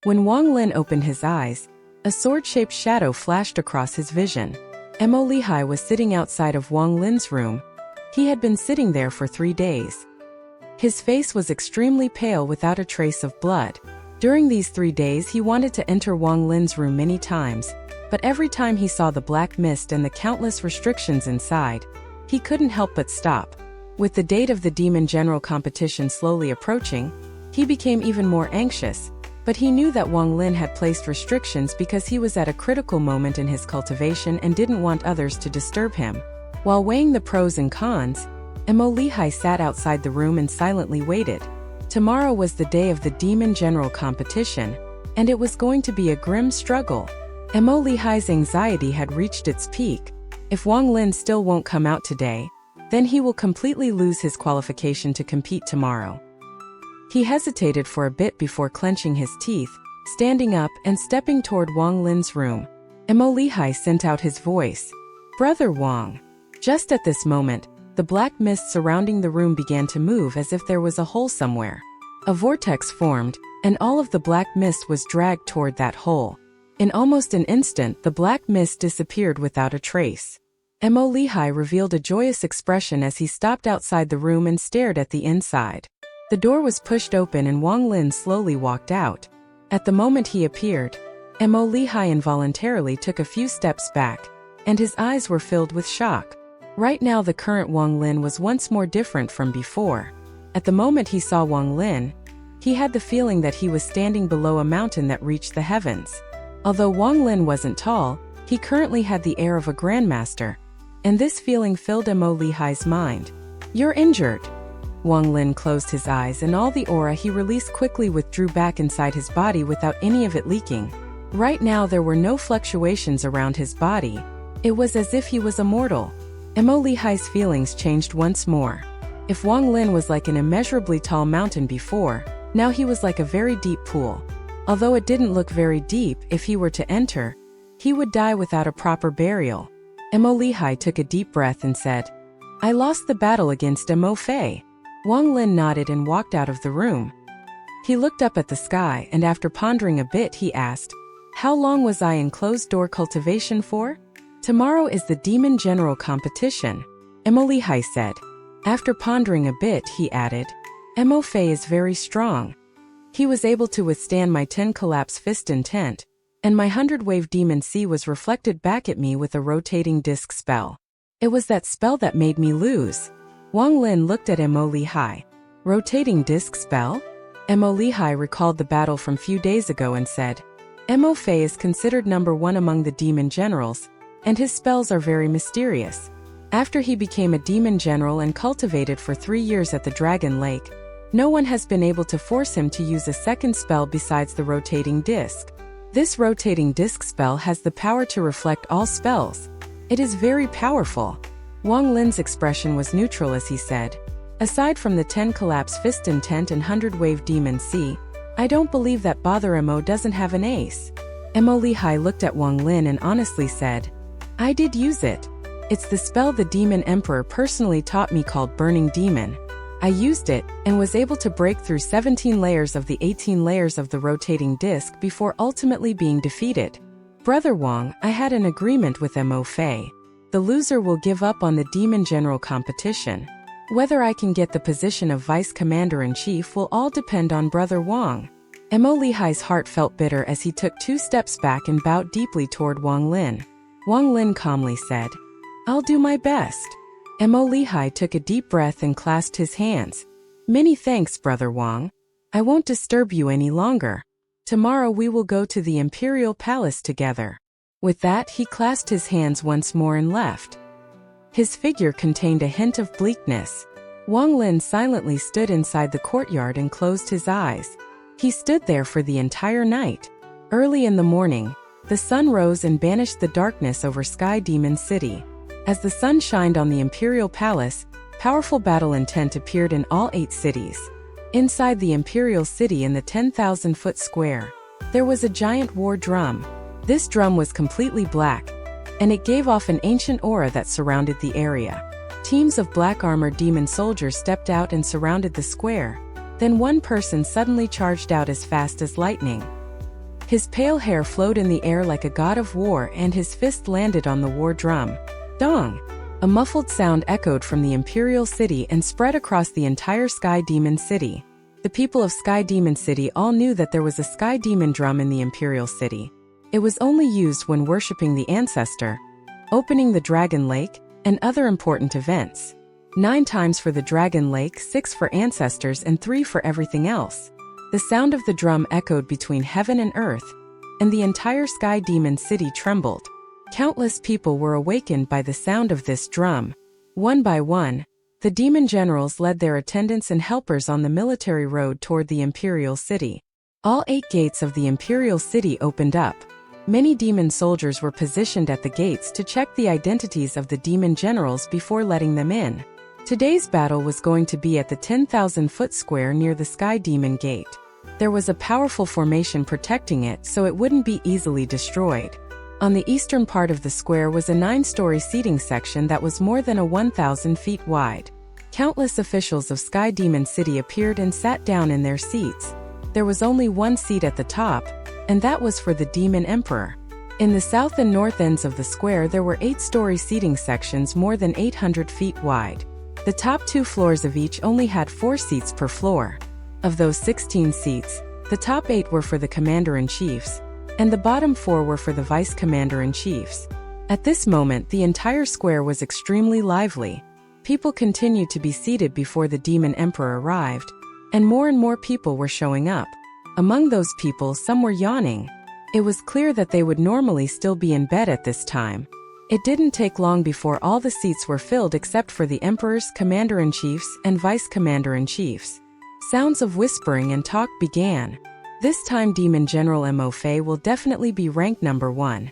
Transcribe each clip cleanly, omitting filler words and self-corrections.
When Wang Lin opened his eyes, a sword-shaped shadow flashed across his vision. Mo Lihai was sitting outside of Wang Lin's room. He had been sitting there for 3 days. His face was extremely pale without a trace of blood. During these 3 days he wanted to enter Wang Lin's room many times, but every time he saw the black mist and the countless restrictions inside, he couldn't help but stop. With the date of the Demon General competition slowly approaching, he became even more anxious, but he knew that Wang Lin had placed restrictions because he was at a critical moment in his cultivation and didn't want others to disturb him. While weighing the pros and cons, Mo Lihai sat outside the room and silently waited. Tomorrow was the day of the Demon General competition, and it was going to be a grim struggle. Mo Lihai's anxiety had reached its peak. If Wang Lin still won't come out today, then he will completely lose his qualification to compete tomorrow. He hesitated for a bit before clenching his teeth, standing up and stepping toward Wang Lin's room. Mo Lihai sent out his voice. "Brother Wang." Just at this moment, the black mist surrounding the room began to move as if there was a hole somewhere. A vortex formed, and all of the black mist was dragged toward that hole. In almost an instant, the black mist disappeared without a trace. Mo Lihai revealed a joyous expression as he stopped outside the room and stared at the inside. The door was pushed open and Wang Lin slowly walked out. At the moment he appeared, Mo Lihai involuntarily took a few steps back, and his eyes were filled with shock. Right now the current Wang Lin was once more different from before. At the moment he saw Wang Lin, he had the feeling that he was standing below a mountain that reached the heavens. Although Wang Lin wasn't tall, he currently had the air of a grandmaster, and this feeling filled Mo Lihai's mind. "You're injured." Wang Lin closed his eyes and all the aura he released quickly withdrew back inside his body without any of it leaking. Right now there were no fluctuations around his body. It was as if he was immortal. Mo Lihai's feelings changed once more. If Wang Lin was like an immeasurably tall mountain before, now he was like a very deep pool. Although it didn't look very deep, if he were to enter, he would die without a proper burial. Mo Lihai took a deep breath and said, "I lost the battle against Mo Fei." Wang Lin nodded and walked out of the room. He looked up at the sky and after pondering a bit he asked, "How long was I in closed-door cultivation for?" "Tomorrow is the Demon General competition," Mo Lihai said. After pondering a bit he added, "Mo Fei is very strong. He was able to withstand my 10 collapse fist intent, and my 100-wave demon C was reflected back at me with a rotating disc spell. It was that spell that made me lose." Wang Lin looked at Mo Lihai. "Rotating disc spell?" Mo Lihai recalled the battle from few days ago and said, "Mo Fei is considered #1 among the demon generals, and his spells are very mysterious. After he became a demon general and cultivated for 3 years at the Dragon Lake, no one has been able to force him to use a second spell besides the rotating disc. This rotating disc spell has the power to reflect all spells. It is very powerful." Wang Lin's expression was neutral as he said, "Aside from the 10 collapse fist intent and 100-wave demon C, I don't believe that Bother Mo doesn't have an ace." Mo Lihai looked at Wang Lin and honestly said, "I did use it. It's the spell the Demon Emperor personally taught me called Burning Demon. I used it, and was able to break through 17 layers of the 18 layers of the rotating disc before ultimately being defeated. Brother Wang, I had an agreement with Mo Fei. The loser will give up on the Demon General competition. Whether I can get the position of Vice Commander-in-Chief will all depend on Brother Wang." Mo Lihai's heart felt bitter as he took 2 steps back and bowed deeply toward Wang Lin. Wang Lin calmly said, "I'll do my best." Mo Lihai took a deep breath and clasped his hands. "Many thanks, Brother Wang. I won't disturb you any longer. Tomorrow we will go to the Imperial Palace together." With that, he clasped his hands once more and left. His figure contained a hint of bleakness. Wang Lin silently stood inside the courtyard and closed his eyes. He stood there for the entire night. Early in the morning, the sun rose and banished the darkness over Sky Demon City. As the sun shined on the Imperial Palace, powerful battle intent appeared in all 8 cities. Inside the Imperial City in the 10,000-foot square, there was a giant war drum. This drum was completely black, and it gave off an ancient aura that surrounded the area. Teams of black-armored demon soldiers stepped out and surrounded the square. Then one person suddenly charged out as fast as lightning. His pale hair flowed in the air like a god of war, and his fist landed on the war drum. Dong! A muffled sound echoed from the Imperial City and spread across the entire Sky Demon City. The people of Sky Demon City all knew that there was a Sky Demon drum in the Imperial City. It was only used when worshipping the ancestor, opening the Dragon Lake, and other important events. 9 times for the Dragon Lake, 6 for ancestors, and 3 for everything else. The sound of the drum echoed between heaven and earth, and the entire Sky Demon City trembled. Countless people were awakened by the sound of this drum. One by one, the demon generals led their attendants and helpers on the military road toward the Imperial City. All 8 gates of the Imperial City opened up. Many demon soldiers were positioned at the gates to check the identities of the demon generals before letting them in. Today's battle was going to be at the 10,000-foot square near the Sky Demon Gate. There was a powerful formation protecting it so it wouldn't be easily destroyed. On the eastern part of the square was a 9-story seating section that was more than 1,000 feet wide. Countless officials of Sky Demon City appeared and sat down in their seats. There was only one seat at the top, and that was for the Demon Emperor. In the south and north ends of the square there were 8-story seating sections more than 800 feet wide. The top 2 floors of each only had 4 seats per floor. Of those 16 seats, the top 8 were for the commander-in-chiefs, and the bottom 4 were for the vice-commander-in-chiefs. At this moment, the entire square was extremely lively. People continued to be seated before the Demon Emperor arrived, and more people were showing up. Among those people, some were yawning. It was clear that they would normally still be in bed at this time. It didn't take long before all the seats were filled except for the emperors, commander-in-chiefs, and vice-commander-in-chiefs. Sounds of whispering and talk began. This time Demon General Mo Fei will definitely be ranked number 1.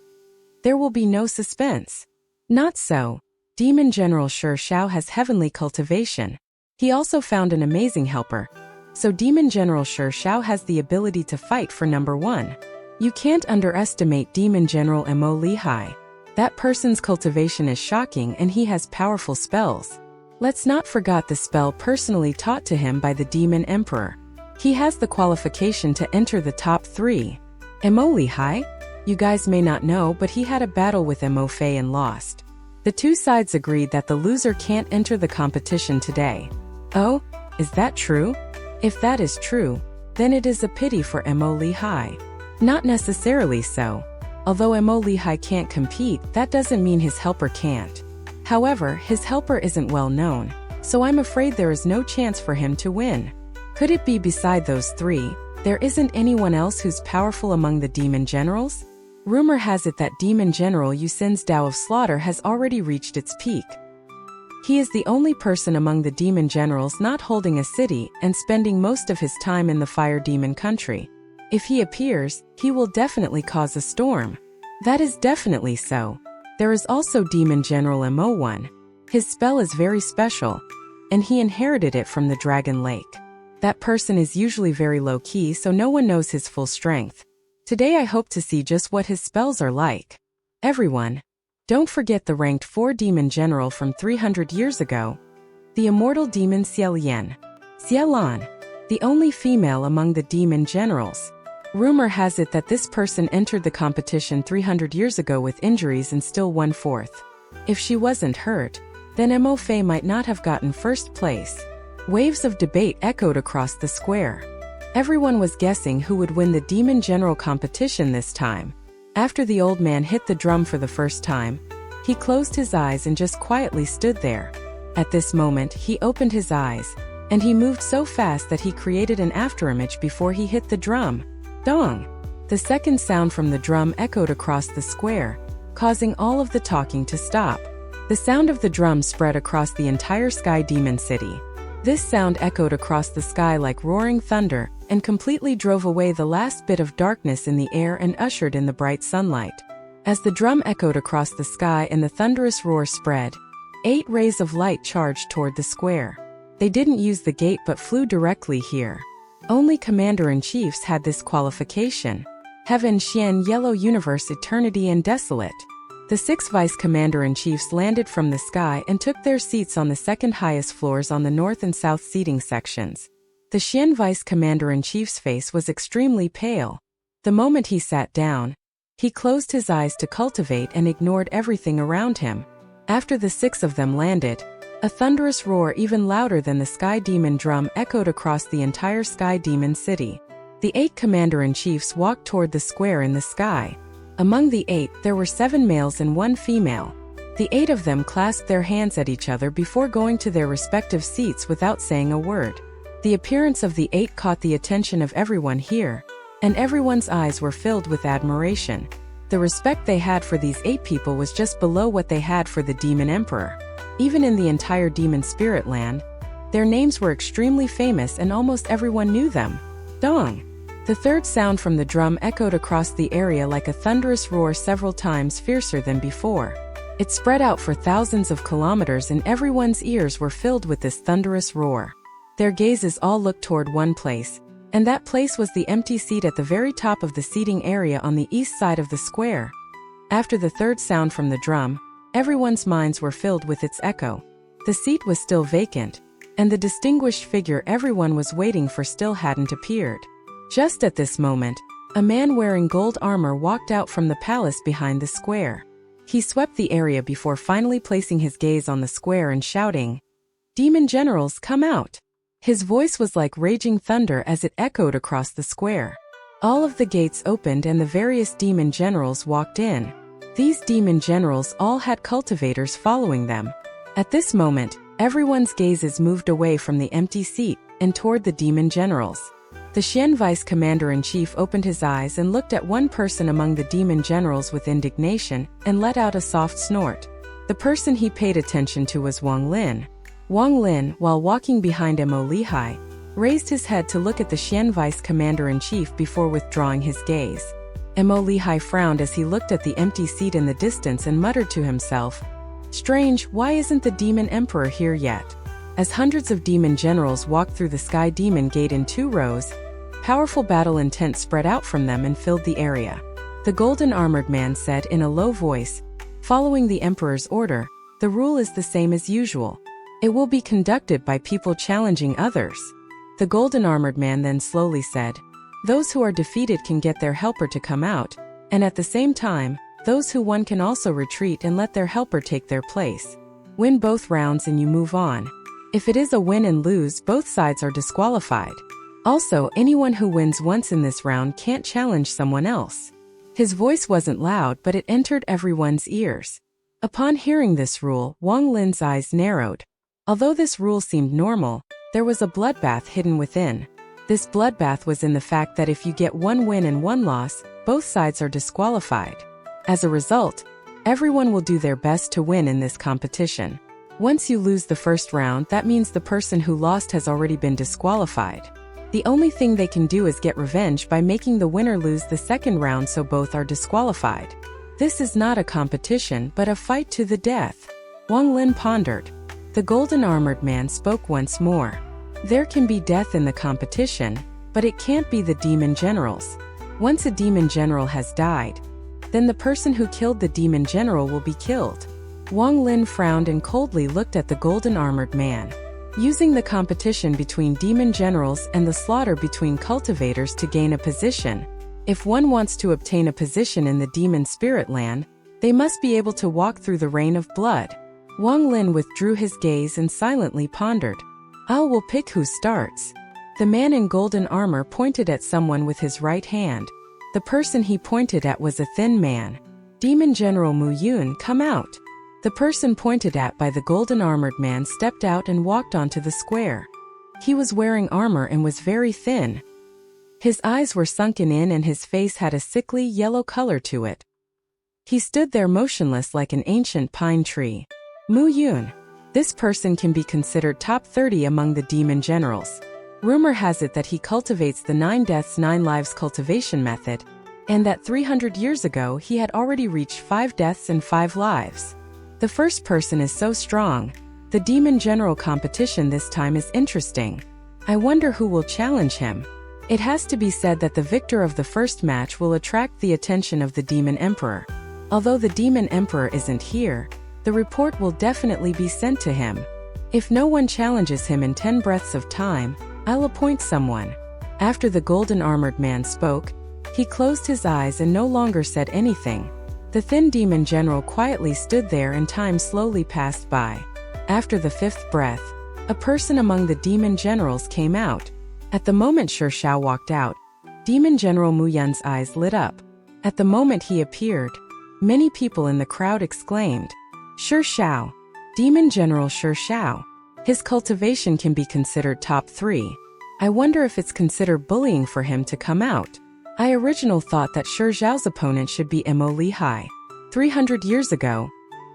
There will be no suspense. Not so. Demon General Shi Shao has heavenly cultivation. He also found an amazing helper. So Demon General Shi Shao has the ability to fight for number 1. You can't underestimate Demon General Mo Lihai. That person's cultivation is shocking and he has powerful spells. Let's not forget the spell personally taught to him by the Demon Emperor. He has the qualification to enter the top 3. Mo Lihai? You guys may not know, but he had a battle with Mo Fei and lost. The 2 sides agreed that the loser can't enter the competition today. Oh, is that true? If that is true, then it is a pity for Mo Lihai. Not necessarily so. Although Mo Lihai can't compete, that doesn't mean his helper can't. However, his helper isn't well known, so I'm afraid there is no chance for him to win. Could it be beside those 3, there isn't anyone else who's powerful among the demon generals? Rumor has it that Demon General Yusin's Dao of Slaughter has already reached its peak. He is the only person among the demon generals not holding a city and spending most of his time in the Fire Demon country. If he appears, he will definitely cause a storm. That is definitely so. There is also Demon General Mo1. His spell is very special, and he inherited it from the Dragon Lake. That person is usually very low-key, so no one knows his full strength. Today I hope to see just what his spells are like. Everyone, don't forget the ranked 4 demon general from 300 years ago, the immortal demon XIAN. XIAN, the only female among the demon generals. Rumor has it that this person entered the competition 300 years ago with injuries and still won 4th. If she wasn't hurt, then Mo Fei might not have gotten first place. Waves of debate echoed across the square. Everyone was guessing who would win the demon general competition this time. After the old man hit the drum for the first time, he closed his eyes and just quietly stood there. At this moment, he opened his eyes, and he moved so fast that he created an afterimage before he hit the drum. Dong! The second sound from the drum echoed across the square, causing all of the talking to stop. The sound of the drum spread across the entire Sky Demon City. This sound echoed across the sky like roaring thunder and completely drove away the last bit of darkness in the air and ushered in the bright sunlight. As the drum echoed across the sky and the thunderous roar spread, 8 rays of light charged toward the square. They didn't use the gate but flew directly here. Only Commander-in-Chiefs had this qualification. Heaven, XIAN, Yellow Universe, Eternity, and Desolate. The 6 Vice-Commander-in-Chiefs landed from the sky and took their seats on the second highest floors on the north and south seating sections. The XIAN Vice-Commander-in-Chief's face was extremely pale. The moment he sat down, he closed his eyes to cultivate and ignored everything around him. After the 6 of them landed, a thunderous roar even louder than the Sky Demon drum echoed across the entire Sky Demon city. The 8 commander-in-chiefs walked toward the square in the sky. Among the 8, there were 7 males and 1 female. The 8 of them clasped their hands at each other before going to their respective seats without saying a word. The appearance of the 8 caught the attention of everyone here, and everyone's eyes were filled with admiration. The respect they had for these 8 people was just below what they had for the Demon Emperor. Even in the entire Demon Spirit Land, their names were extremely famous and almost everyone knew them. Dong! The 3rd sound from the drum echoed across the area like a thunderous roar several times fiercer than before. It spread out for thousands of kilometers and everyone's ears were filled with this thunderous roar. Their gazes all looked toward one place, and that place was the empty seat at the very top of the seating area on the east side of the square. After the 3rd sound from the drum, everyone's minds were filled with its echo. The seat was still vacant, and the distinguished figure everyone was waiting for still hadn't appeared. Just at this moment, a man wearing gold armor walked out from the palace behind the square. He swept the area before finally placing his gaze on the square and shouting, "Demon generals, come out!" His voice was like raging thunder as it echoed across the square. All of the gates opened and the various demon generals walked in. These demon generals all had cultivators following them. At this moment, everyone's gazes moved away from the empty seat and toward the demon generals. The XIAN vice commander-in-chief opened his eyes and looked at one person among the demon generals with indignation and let out a soft snort. The person he paid attention to was Wang Lin. Wang Lin, while walking behind Mo Lihai, raised his head to look at the XIAN vice commander-in-chief before withdrawing his gaze. Mo Lihai frowned as he looked at the empty seat in the distance and muttered to himself, "Strange, why isn't the demon emperor here yet?" As hundreds of demon generals walked through the Sky Demon Gate in 2 rows, powerful battle intent spread out from them and filled the area. The golden armored man said in a low voice, "Following the emperor's order, the rule is the same as usual. It will be conducted by people challenging others." The golden armored man then slowly said, "Those who are defeated can get their helper to come out, and at the same time, those who won can also retreat and let their helper take their place. Win both rounds and you move on. If it is a win and lose, both sides are disqualified. Also, anyone who wins once in this round can't challenge someone else." His voice wasn't loud, but it entered everyone's ears. Upon hearing this rule, Wang Lin's eyes narrowed. Although this rule seemed normal, there was a bloodbath hidden within. This bloodbath was in the fact that if you get 1 win and 1 loss, both sides are disqualified. As a result, everyone will do their best to win in this competition. Once you lose the first round, that means the person who lost has already been disqualified. The only thing they can do is get revenge by making the winner lose the second round so both are disqualified. This is not a competition but a fight to the death. Wang Lin pondered. The golden armored man spoke once more. There can be death in the competition, but it can't be the demon generals. Once a demon general has died, then the person who killed the demon general will be killed. Wang Lin frowned and coldly looked at the golden armored man. Using the competition between demon generals and the slaughter between cultivators to gain a position. If one wants to obtain a position in the demon spirit land, they must be able to walk through the rain of blood. Wang Lin withdrew his gaze and silently pondered. "I will pick who starts." The man in golden armor pointed at someone with his right hand. The person he pointed at was a thin man. "Demon General Mu Yun, come out." The person pointed at by the golden armored man stepped out and walked onto the square. He was wearing armor and was very thin. His eyes were sunken in and his face had a sickly yellow color to it. He stood there motionless like an ancient pine tree. Mu Yun. This person can be considered top 30 among the demon generals. Rumor has it that he cultivates the 9 deaths 9 lives cultivation method, and that 300 years ago he had already reached 5 deaths and 5 lives. The first person is so strong. The demon general competition this time is interesting. I wonder who will challenge him. It has to be said that the victor of the first match will attract the attention of the demon emperor. Although the demon emperor isn't here, the report will definitely be sent to him. If no one challenges him in 10 breaths of time, I'll appoint someone. After the golden armored man spoke, He closed his eyes and no longer said anything. The thin demon general quietly stood there and time slowly passed by. After the fifth breath, a person among the demon generals came out. At the moment Shi Xiao walked out, Demon General Mu Yun's eyes lit up. At the moment he appeared, many people in the crowd exclaimed, "Shi Xiao! Demon General Shi Xiao! His cultivation can be considered top 3. I wonder if it's considered bullying for him to come out. I originally thought that Shi Xiao's opponent should be Mo Lihai. 300 years ago,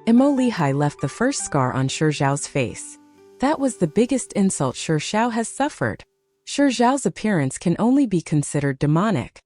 Mo Lihai left the first scar on Shi Xiao's face. That was the biggest insult Shi Xiao has suffered. Shi Xiao's appearance can only be considered demonic."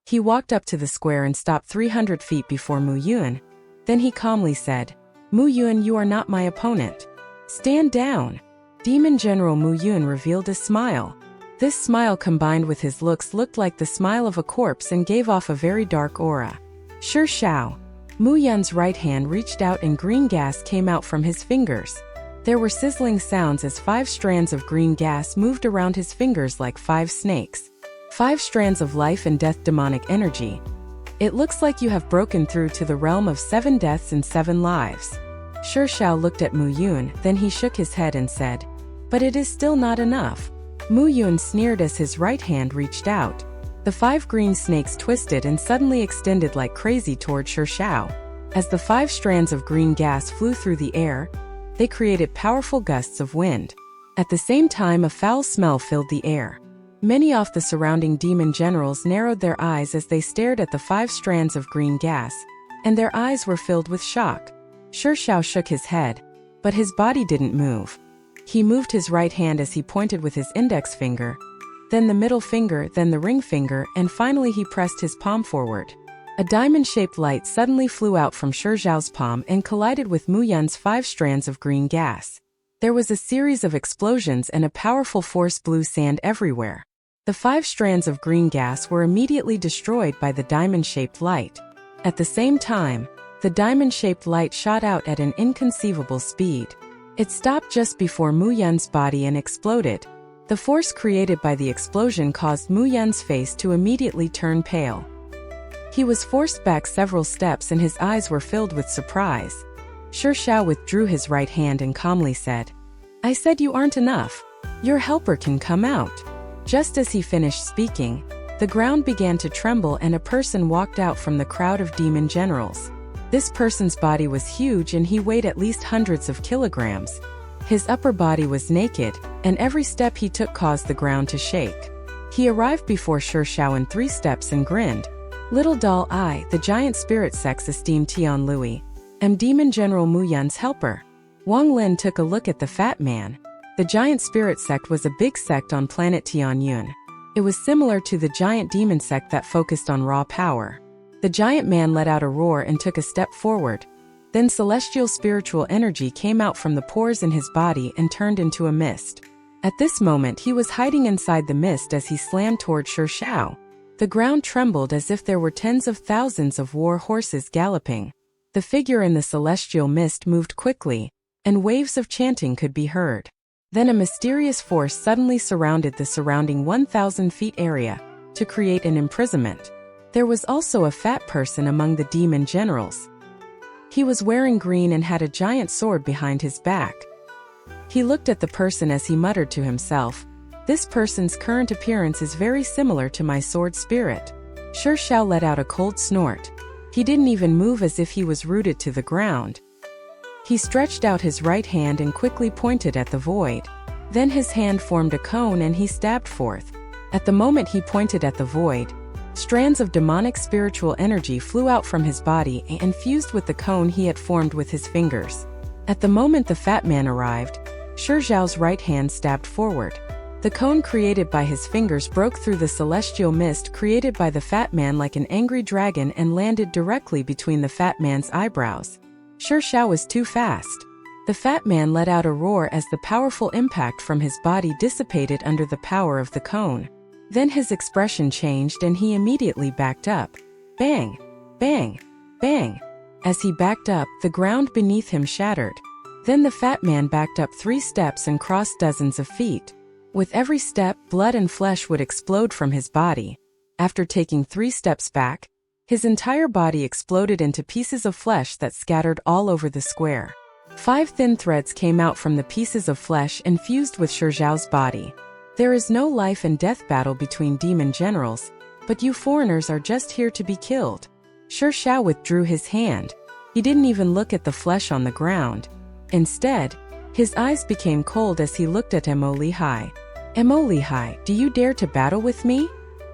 He walked up to the square and stopped 300 feet before Mu Yun. Then he calmly said, "Mu Yun, you are not my opponent. Stand down." Demon General Mu Yun revealed a smile. This smile combined with his looks looked like the smile of a corpse and gave off a very dark aura. "Shi Xiao." Mu Yun's right hand reached out and green gas came out from his fingers. There were sizzling sounds as 5 strands of green gas moved around his fingers like 5 snakes. 5 strands of life and death demonic energy. "It looks like you have broken through to the realm of 7 deaths and 7 lives." Shi Xiao looked at Mu Yun, then he shook his head and said, "But it is still not enough." Mu Yun sneered as his right hand reached out. The 5 green snakes twisted and suddenly extended like crazy toward Shi Xiao. As the 5 strands of green gas flew through the air, they created powerful gusts of wind. At the same time, a foul smell filled the air. Many of the surrounding demon generals narrowed their eyes as they stared at the 5 strands of green gas, and their eyes were filled with shock. Shi Xiao shook his head, but his body didn't move. He moved his right hand as he pointed with his index finger, then the middle finger, then the ring finger, and finally he pressed his palm forward. A diamond-shaped light suddenly flew out from Shi Xiao's palm and collided with Mu Yun's 5 strands of green gas. There was a series of explosions and a powerful force blew sand everywhere. The 5 strands of green gas were immediately destroyed by the diamond-shaped light. At the same time, the diamond-shaped light shot out at an inconceivable speed. It stopped just before Mu Yun's body and exploded. The force created by the explosion caused Mu Yun's face to immediately turn pale. He was forced back several steps and his eyes were filled with surprise. Shi Xiao withdrew his right hand and calmly said, "I said you aren't enough. Your helper can come out." Just as he finished speaking, the ground began to tremble and a person walked out from the crowd of demon generals. This person's body was huge and he weighed at least hundreds of kilograms. His upper body was naked, and every step he took caused the ground to shake. He arrived before Shi Xiao in 3 steps and grinned. "Little doll, I, the giant spirit sex esteemed Tian Lui, am Demon General Mu Yun's helper." Wang Lin took a look at the fat man. The giant spirit sect was a big sect on planet Tianyun. It was similar to the giant demon sect that focused on raw power. The giant man let out a roar and took a step forward. Then celestial spiritual energy came out from the pores in his body and turned into a mist. At this moment he was hiding inside the mist as he slammed toward Shi Xiao. The ground trembled as if there were tens of thousands of war horses galloping. The figure in the celestial mist moved quickly, and waves of chanting could be heard. Then a mysterious force suddenly surrounded the surrounding 1,000 feet area to create an imprisonment. There was also a fat person among the demon generals. He was wearing green and had a giant sword behind his back. He looked at the person as he muttered to himself, "This person's current appearance is very similar to my sword spirit." Shi Xiao let out a cold snort. He didn't even move as if he was rooted to the ground. He stretched out his right hand and quickly pointed at the void. Then his hand formed a cone and he stabbed forth. At the moment he pointed at the void, strands of demonic spiritual energy flew out from his body and fused with the cone he had formed with his fingers. At the moment the fat man arrived, Shi Xiao's right hand stabbed forward. The cone created by his fingers broke through the celestial mist created by the fat man like an angry dragon and landed directly between the fat man's eyebrows. Shi Xiao was too fast. The fat man let out a roar as the powerful impact from his body dissipated under the power of the cone. Then his expression changed and he immediately backed up. Bang! Bang! Bang! As he backed up, the ground beneath him shattered. Then the fat man backed up 3 steps and crossed dozens of feet. With every step, blood and flesh would explode from his body. After taking 3 steps back, his entire body exploded into pieces of flesh that scattered all over the square. 5 thin threads came out from the pieces of flesh and fused with Shi Zhao's body. There is no life and death battle between demon generals, but you foreigners are just here to be killed. Shi Zhao withdrew his hand. He didn't even look at the flesh on the ground. Instead, his eyes became cold as he looked at Mo Lihai. Mo Lihai, do you dare to battle with me?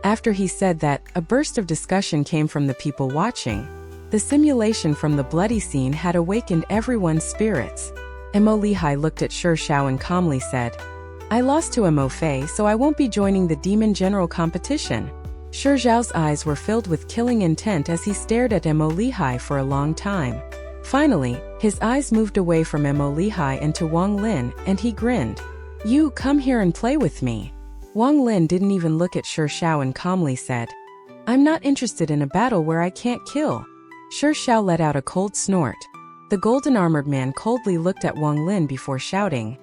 After he said that, a burst of discussion came from the people watching. The simulation from the bloody scene had awakened everyone's spirits. Mo Lihai looked at Shi Zhao and calmly said, I lost to Mo Fei, so I won't be joining the demon general competition. Shi Zhao's eyes were filled with killing intent as he stared at Mo Lihai for a long time. Finally, his eyes moved away from Mo Lihai and to Wang Lin, and he grinned. You come here and play with me. Wang Lin didn't even look at Shi Zhao and calmly said, I'm not interested in a battle where I can't kill. Shi Zhao let out a cold snort. The golden-armored man coldly looked at Wang Lin before shouting,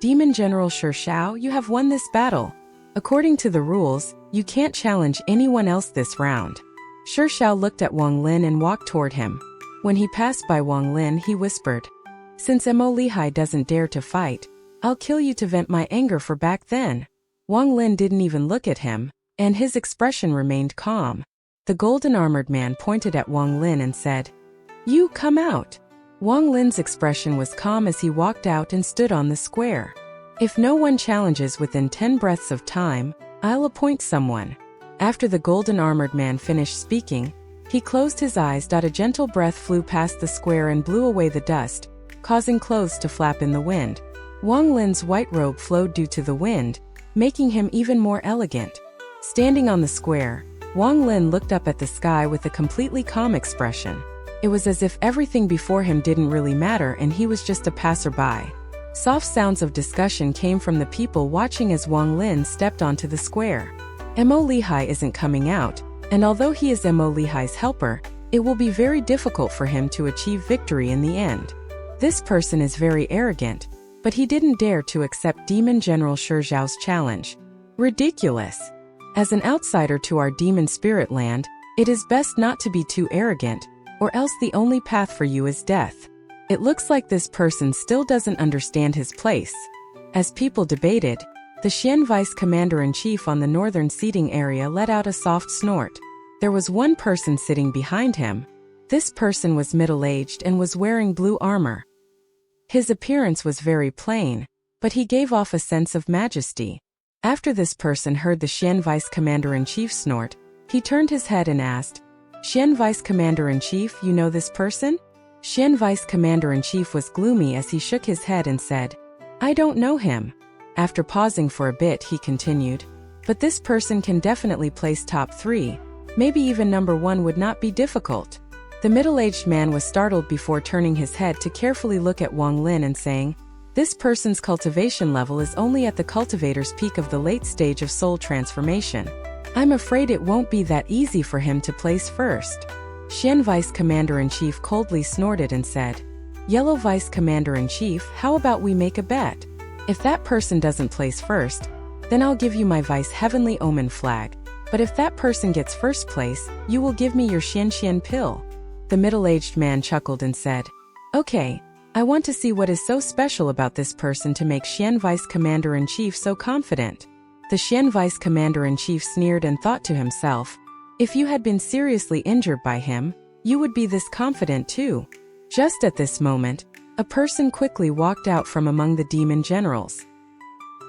Demon General Shi Zhao, you have won this battle. According to the rules, you can't challenge anyone else this round. Shi Zhao looked at Wang Lin and walked toward him. When he passed by Wang Lin, he whispered, Since Mo Lihai doesn't dare to fight, I'll kill you to vent my anger for back then. Wang Lin didn't even look at him, and his expression remained calm. The golden-armored man pointed at Wang Lin and said, You come out. Wang Lin's expression was calm as he walked out and stood on the square. If no one challenges within 10 breaths of time, I'll appoint someone. After the golden-armored man finished speaking, he closed his eyes. A gentle breath flew past the square and blew away the dust, causing clothes to flap in the wind. Wang Lin's white robe flowed due to the wind, making him even more elegant. Standing on the square, Wang Lin looked up at the sky with a completely calm expression. It was as if everything before him didn't really matter and he was just a passerby. Soft sounds of discussion came from the people watching as Wang Lin stepped onto the square. Mo Lihai isn't coming out, and although he is Mo Lihai's helper, it will be very difficult for him to achieve victory in the end. This person is very arrogant, but he didn't dare to accept Demon General Shi Zhao's challenge. Ridiculous! As an outsider to our demon spirit land, it is best not to be too arrogant, or else the only path for you is death. It looks like this person still doesn't understand his place. As people debated, the XIAN vice commander-in-chief on the northern seating area let out a soft snort. There was one person sitting behind him. This person was middle-aged and was wearing blue armor. His appearance was very plain, but he gave off a sense of majesty. After this person heard the XIAN vice commander-in-chief snort, he turned his head and asked, XIAN vice commander-in-chief, you know this person? XIAN vice commander-in-chief was gloomy as he shook his head and said, I don't know him. After pausing for a bit, he continued, but this person can definitely place top 3. Maybe even number 1 would not be difficult. The middle-aged man was startled before turning his head to carefully look at Wang Lin and saying, this person's cultivation level is only at the cultivator's peak of the late stage of soul transformation. I'm afraid it won't be that easy for him to place first. XIAN Vice Commander-in-Chief coldly snorted and said, Yellow Vice Commander-in-Chief, how about we make a bet? If that person doesn't place first, then I'll give you my Vice Heavenly Omen flag. But if that person gets first place, you will give me your XIAN pill. The middle-aged man chuckled and said, Okay, I want to see what is so special about this person to make XIAN Vice Commander-in-Chief so confident. The XIAN Vice Commander-in-Chief sneered and thought to himself, if you had been seriously injured by him, you would be this confident too. Just at this moment, a person quickly walked out from among the demon generals.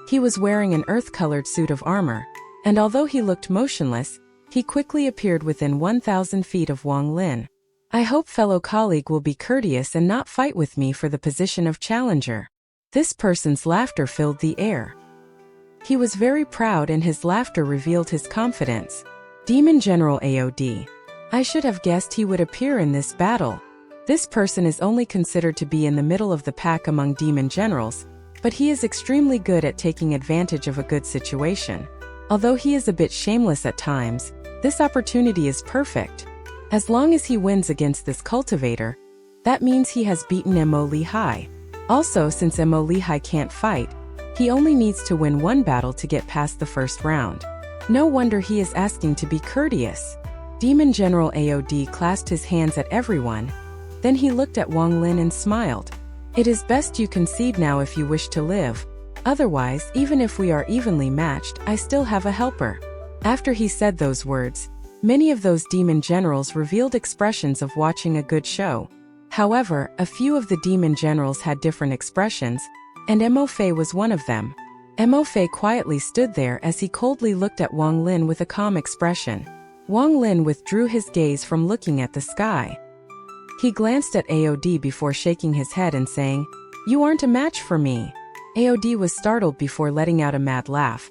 He was wearing an earth-colored suit of armor, and although he looked motionless, he quickly appeared within 1,000 feet of Wang Lin. I hope fellow colleague will be courteous and not fight with me for the position of challenger. This person's laughter filled the air. He was very proud and his laughter revealed his confidence. Demon General AOD. I should have guessed he would appear in this battle. This person is only considered to be in the middle of the pack among demon generals, but he is extremely good at taking advantage of a good situation. Although he is a bit shameless at times, this opportunity is perfect. As long as he wins against this cultivator, that means he has beaten Mo Lihai. Also, since Mo Lihai can't fight, he only needs to win one battle to get past the first round. No wonder he is asking to be courteous. Demon General AOD clasped his hands at everyone. Then he looked at Wang Lin and smiled. It is best you concede now if you wish to live. Otherwise, even if we are evenly matched, I still have a helper. After he said those words, many of those demon generals revealed expressions of watching a good show. However, a few of the demon generals had different expressions, and Mo Fei was one of them. Mo Fei quietly stood there as he coldly looked at Wang Lin with a calm expression. Wang Lin withdrew his gaze from looking at the sky. He glanced at AOD before shaking his head and saying, "You aren't a match for me." AOD was startled before letting out a mad laugh.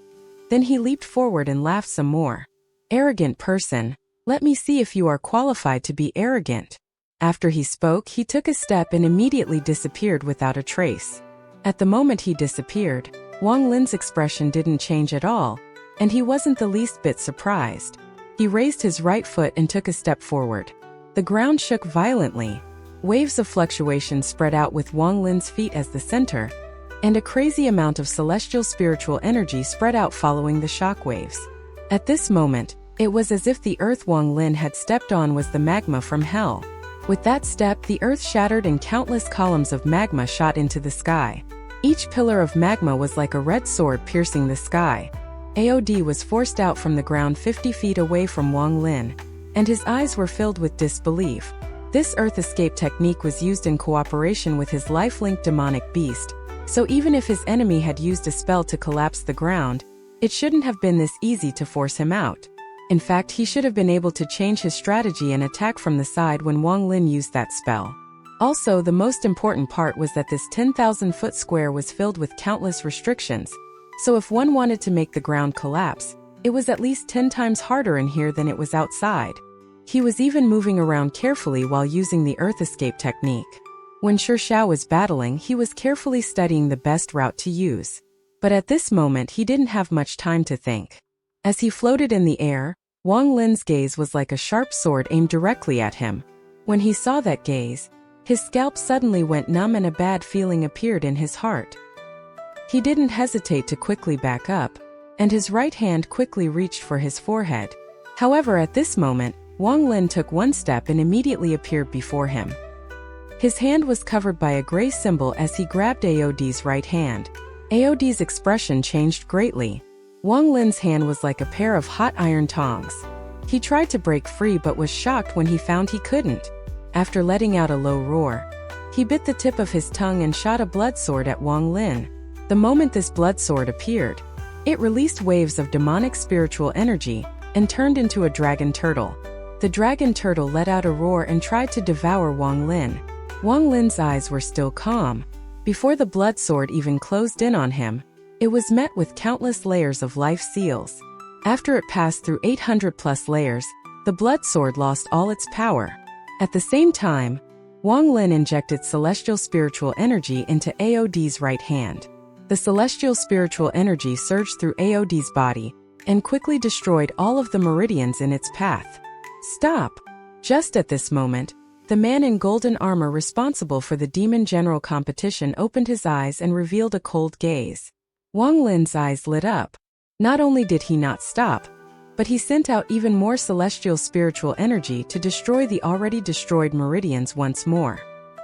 Then he leaped forward and laughed some more. "Arrogant person, let me see if you are qualified to be arrogant." After he spoke, he took a step and immediately disappeared without a trace. At the moment he disappeared, Wang Lin's expression didn't change at all, and he wasn't the least bit surprised. He raised his right foot and took a step forward. The ground shook violently. Waves of fluctuation spread out with Wang Lin's feet as the center, and a crazy amount of celestial spiritual energy spread out following the shock waves. At this moment, it was as if the earth Wang Lin had stepped on was the magma from hell. With that step, the earth shattered and countless columns of magma shot into the sky. Each pillar of magma was like a red sword piercing the sky. AOD was forced out from the ground 50 feet away from Wang Lin, and his eyes were filled with disbelief. This earth escape technique was used in cooperation with his life-linked demonic beast, so even if his enemy had used a spell to collapse the ground, it shouldn't have been this easy to force him out. In fact, he should have been able to change his strategy and attack from the side when Wang Lin used that spell. Also, the most important part was that this 10,000-foot square was filled with countless restrictions, so if one wanted to make the ground collapse, it was at least 10 times harder in here than it was outside. He was even moving around carefully while using the earth escape technique. When Shi Xiao was battling, he was carefully studying the best route to use. But at this moment he didn't have much time to think. As he floated in the air, Wang Lin's gaze was like a sharp sword aimed directly at him. When he saw that gaze, his scalp suddenly went numb and a bad feeling appeared in his heart. He didn't hesitate to quickly back up, and his right hand quickly reached for his forehead. However, at this moment, Wang Lin took one step and immediately appeared before him. His hand was covered by a gray symbol as he grabbed AOD's right hand. AOD's expression changed greatly. Wang Lin's hand was like a pair of hot iron tongs. He tried to break free but was shocked when he found he couldn't. After letting out a low roar, he bit the tip of his tongue and shot a blood sword at Wang Lin. The moment this blood sword appeared, it released waves of demonic spiritual energy and turned into a dragon turtle. The dragon turtle let out a roar and tried to devour Wang Lin. Wang Lin's eyes were still calm. Before the blood sword even closed in on him, it was met with countless layers of life seals. After it passed through 800+ layers, the blood sword lost all its power. At the same time, Wang Lin injected celestial spiritual energy into AOD's right hand. The celestial spiritual energy surged through AOD's body and quickly destroyed all of the meridians in its path. Stop! Just at this moment, the man in golden armor responsible for the Demon General competition opened his eyes and revealed a cold gaze. Wang Lin's eyes lit up. Not only did he not stop, but he sent out even more celestial spiritual energy to destroy the already destroyed meridians once more.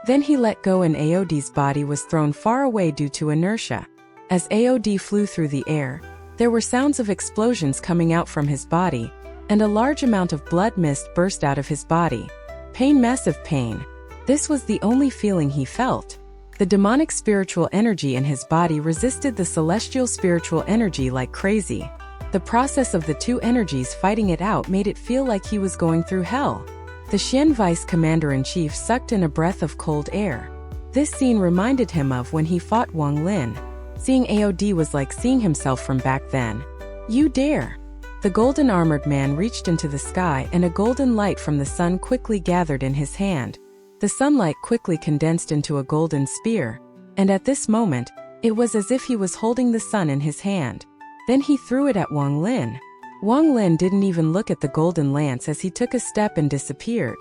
Then he let go and AOD's body was thrown far away due to inertia. As AOD flew through the air, there were sounds of explosions coming out from his body, and a large amount of blood mist burst out of his body. Pain, massive pain. This was the only feeling he felt. The demonic spiritual energy in his body resisted the celestial spiritual energy like crazy. The process of the two energies fighting it out made it feel like he was going through hell. The XIAN Vice Commander-in-Chief sucked in a breath of cold air. This scene reminded him of when he fought Wang Lin. Seeing AOD was like seeing himself from back then. You dare! The golden armored man reached into the sky and a golden light from the sun quickly gathered in his hand. The sunlight quickly condensed into a golden spear, and at this moment, it was as if he was holding the sun in his hand. Then he threw it at Wang Lin. Wang Lin didn't even look at the golden lance as he took a step and disappeared.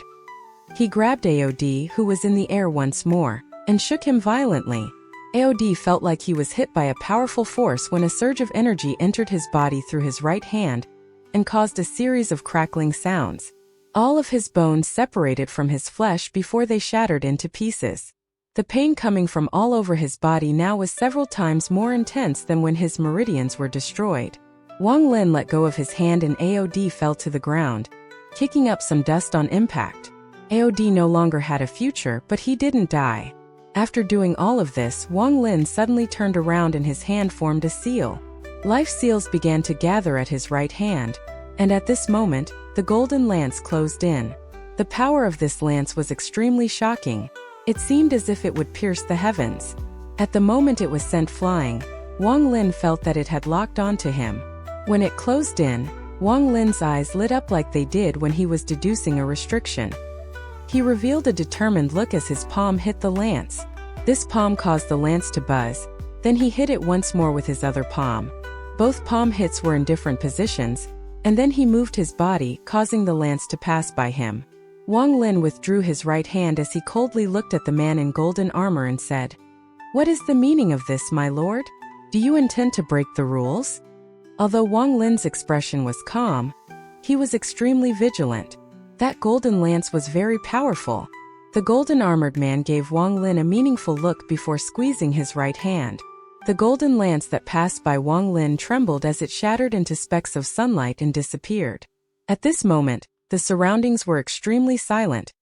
He grabbed AOD, who was in the air once more, and shook him violently. AOD felt like he was hit by a powerful force when a surge of energy entered his body through his right hand, and caused a series of crackling sounds. All of his bones separated from his flesh before they shattered into pieces. The pain coming from all over his body now was several times more intense than when his meridians were destroyed. Wang Lin let go of his hand and AOD fell to the ground, kicking up some dust on impact. AOD no longer had a future, but he didn't die. After doing all of this, Wang Lin suddenly turned around and his hand formed a seal. Life seals began to gather at his right hand, and at this moment, the golden lance closed in. The power of this lance was extremely shocking. It seemed as if it would pierce the heavens. At the moment it was sent flying, Wang Lin felt that it had locked onto him. When it closed in, Wang Lin's eyes lit up like they did when he was deducing a restriction. He revealed a determined look as his palm hit the lance. This palm caused the lance to buzz, then he hit it once more with his other palm. Both palm hits were in different positions, and then he moved his body, causing the lance to pass by him. Wang Lin withdrew his right hand as he coldly looked at the man in golden armor and said, "What is the meaning of this, my lord? Do you intend to break the rules?" Although Wang Lin's expression was calm, he was extremely vigilant. That golden lance was very powerful. The golden-armored man gave Wang Lin a meaningful look before squeezing his right hand. The golden lance that passed by Wang Lin trembled as it shattered into specks of sunlight and disappeared. At this moment, the surroundings were extremely silent,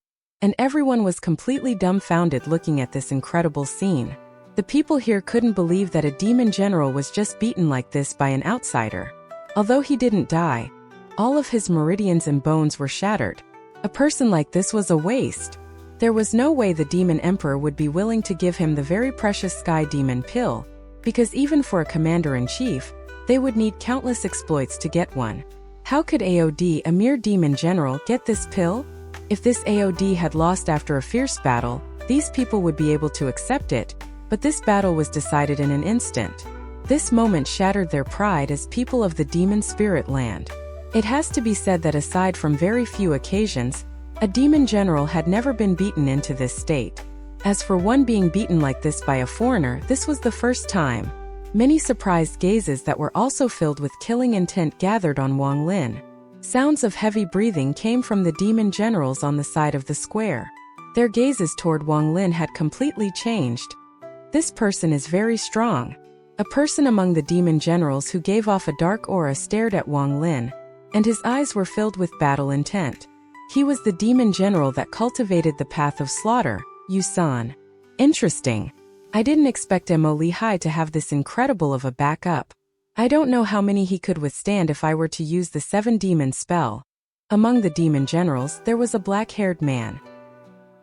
and everyone was completely dumbfounded looking at this incredible scene. The people here couldn't believe that a demon general was just beaten like this by an outsider. Although he didn't die, all of his meridians and bones were shattered. A person like this was a waste. There was no way the demon emperor would be willing to give him the very precious sky demon pill, because even for a commander-in-chief, they would need countless exploits to get one. How could AOD, a mere demon general, get this pill? If this AOD had lost after a fierce battle, these people would be able to accept it, but this battle was decided in an instant. This moment shattered their pride as people of the demon spirit land. It has to be said that aside from very few occasions, a demon general had never been beaten into this state. As for one being beaten like this by a foreigner, this was the first time. Many surprised gazes that were also filled with killing intent gathered on Wang Lin. Sounds of heavy breathing came from the demon generals on the side of the square. Their gazes toward Wang Lin had completely changed. This person is very strong. A person among the demon generals who gave off a dark aura stared at Wang Lin, and his eyes were filled with battle intent. He was the demon general that cultivated the path of slaughter, XIAN. Interesting. I didn't expect Mo Lihai to have this incredible of a backup. I don't know how many he could withstand if I were to use the 7 demon spell. Among the demon generals, there was a black-haired man.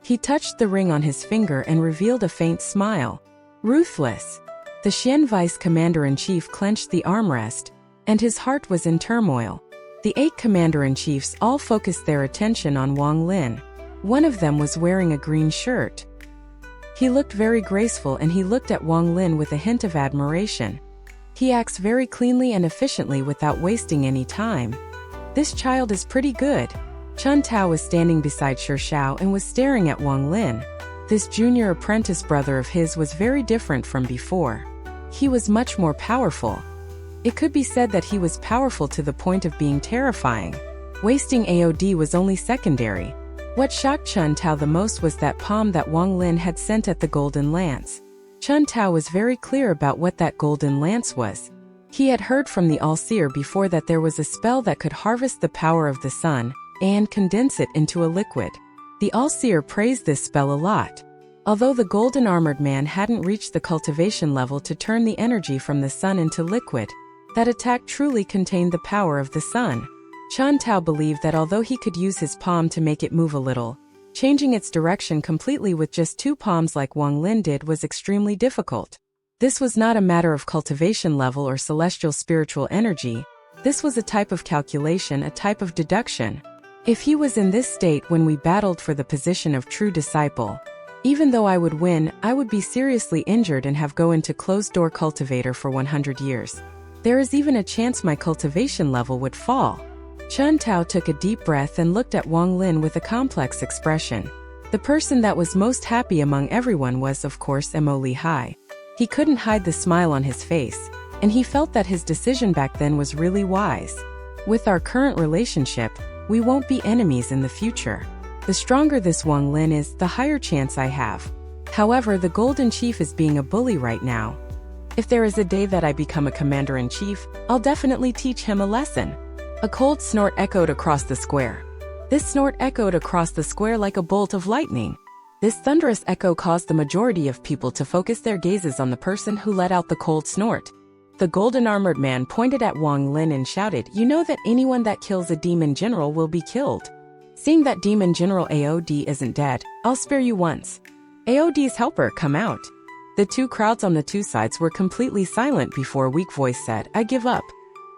He touched the ring on his finger and revealed a faint smile. Ruthless. The XIAN vice commander-in-chief clenched the armrest, and his heart was in turmoil. The 8 commander-in-chiefs all focused their attention on Wang Lin. One of them was wearing a green shirt. He looked very graceful and he looked at Wang Lin with a hint of admiration. He acts very cleanly and efficiently without wasting any time. This child is pretty good. Chun Tao was standing beside Shi Shao and was staring at Wang Lin. This junior apprentice brother of his was very different from before. He was much more powerful. It could be said that he was powerful to the point of being terrifying. Wasting AOD was only secondary. What shocked Chun Tao the most was that palm that Wang Lin had sent at the golden lance. Chun Tao was very clear about what that golden lance was. He had heard from the All-Seer before that there was a spell that could harvest the power of the sun and condense it into a liquid. The All-Seer praised this spell a lot. Although the golden armored man hadn't reached the cultivation level to turn the energy from the sun into liquid, that attack truly contained the power of the sun. Chun Tao believed that although he could use his palm to make it move a little, changing its direction completely with just 2 palms like Wang Lin did was extremely difficult. This was not a matter of cultivation level or celestial spiritual energy. This was a type of calculation, a type of deduction. If he was in this state when we battled for the position of true disciple, even though I would win, I would be seriously injured and have go into closed-door cultivator for 100 years. There is even a chance my cultivation level would fall. Chun Tao took a deep breath and looked at Wang Lin with a complex expression. The person that was most happy among everyone was, of course, Mo Lihai. He couldn't hide the smile on his face, and he felt that his decision back then was really wise. With our current relationship, we won't be enemies in the future. The stronger this Wang Lin is, the higher chance I have. However, the Golden Chief is being a bully right now. If there is a day that I become a commander-in-chief, I'll definitely teach him a lesson." A cold snort echoed across the square. This snort echoed across the square like a bolt of lightning. This thunderous echo caused the majority of people to focus their gazes on the person who let out the cold snort. The golden-armored man pointed at Wang Lin and shouted, "You know that anyone that kills a demon general will be killed. Seeing that demon general AOD isn't dead, I'll spare you once. AOD's helper, come out." The two crowds on the two sides were completely silent before a weak voice said, "I give up."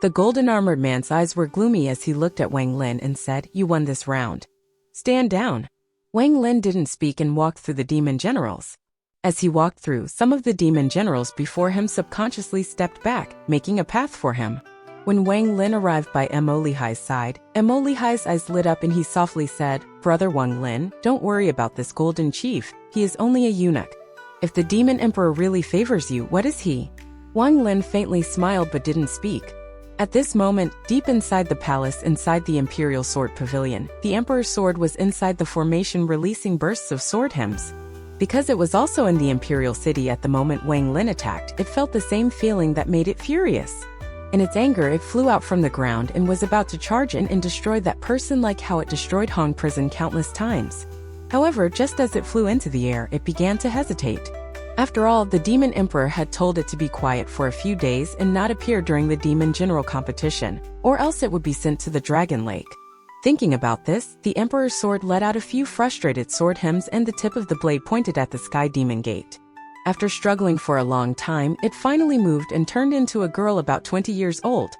The golden-armored man's eyes were gloomy as he looked at Wang Lin and said, "You won this round. Stand down." Wang Lin didn't speak and walked through the demon generals. As he walked through, some of the demon generals before him subconsciously stepped back, making a path for him. When Wang Lin arrived by Mo Lihai's side, Mo Lihai's eyes lit up and he softly said, "Brother Wang Lin, don't worry about this Golden Chief, he is only a eunuch. If the Demon Emperor really favors you, what is he?" Wang Lin faintly smiled but didn't speak. At this moment, deep inside the palace inside the Imperial Sword Pavilion, the Emperor's sword was inside the formation releasing bursts of sword hymns. Because it was also in the Imperial City at the moment Wang Lin attacked, it felt the same feeling that made it furious. In its anger, it flew out from the ground and was about to charge in and destroy that person like how it destroyed Hong Prison countless times. However, just as it flew into the air, it began to hesitate. After all, the Demon Emperor had told it to be quiet for a few days and not appear during the Demon General competition, or else it would be sent to the Dragon Lake. Thinking about this, the Emperor's sword let out a few frustrated sword hymns and the tip of the blade pointed at the Sky Demon Gate. After struggling for a long time, it finally moved and turned into a girl about 20 years old.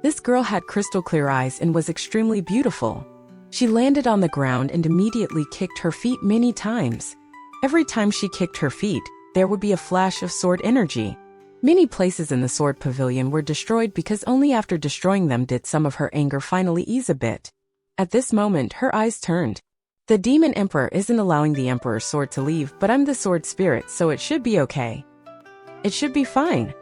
This girl had crystal clear eyes and was extremely beautiful. She landed on the ground and immediately kicked her feet many times. Every time she kicked her feet, there would be a flash of sword energy. Many places in the sword pavilion were destroyed because only after destroying them did some of her anger finally ease a bit. At this moment, her eyes turned. The Demon Emperor isn't allowing the Emperor's sword to leave, but I'm the sword spirit, so it should be okay. It should be fine.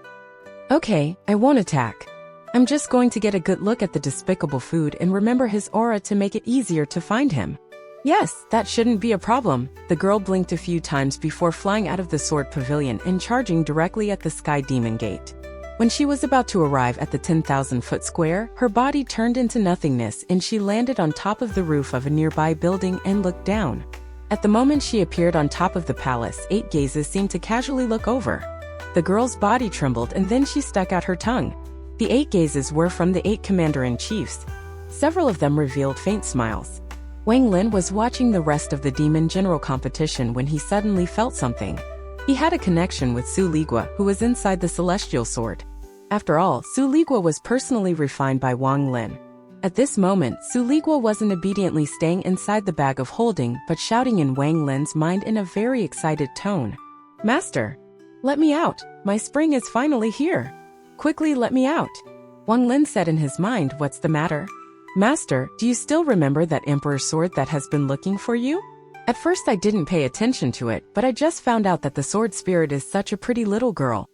Okay, I won't attack. I'm just going to get a good look at the despicable food and remember his aura to make it easier to find him. Yes, that shouldn't be a problem. The girl blinked a few times before flying out of the sword pavilion and charging directly at the Sky Demon Gate. When she was about to arrive at the 10,000-foot square, her body turned into nothingness and she landed on top of the roof of a nearby building and looked down. At the moment she appeared on top of the palace, 8 gazes seemed to casually look over. The girl's body trembled and then she stuck out her tongue. The 8 gazes were from the 8 commander-in-chiefs. Several of them revealed faint smiles. Wang Lin was watching the rest of the Demon General competition when he suddenly felt something. He had a connection with Su Ligua, who was inside the Celestial Sword. After all, Su Ligua was personally refined by Wang Lin. At this moment, Su Ligua wasn't obediently staying inside the bag of holding, but shouting in Wang Lin's mind in a very excited tone. "Master! Let me out! My spring is finally here! Quickly let me out!" Wang Lin said in his mind, "What's the matter? Master, do you still remember that Emperor's sword that has been looking for you? At first I didn't pay attention to it, but I just found out that the sword spirit is such a pretty little girl."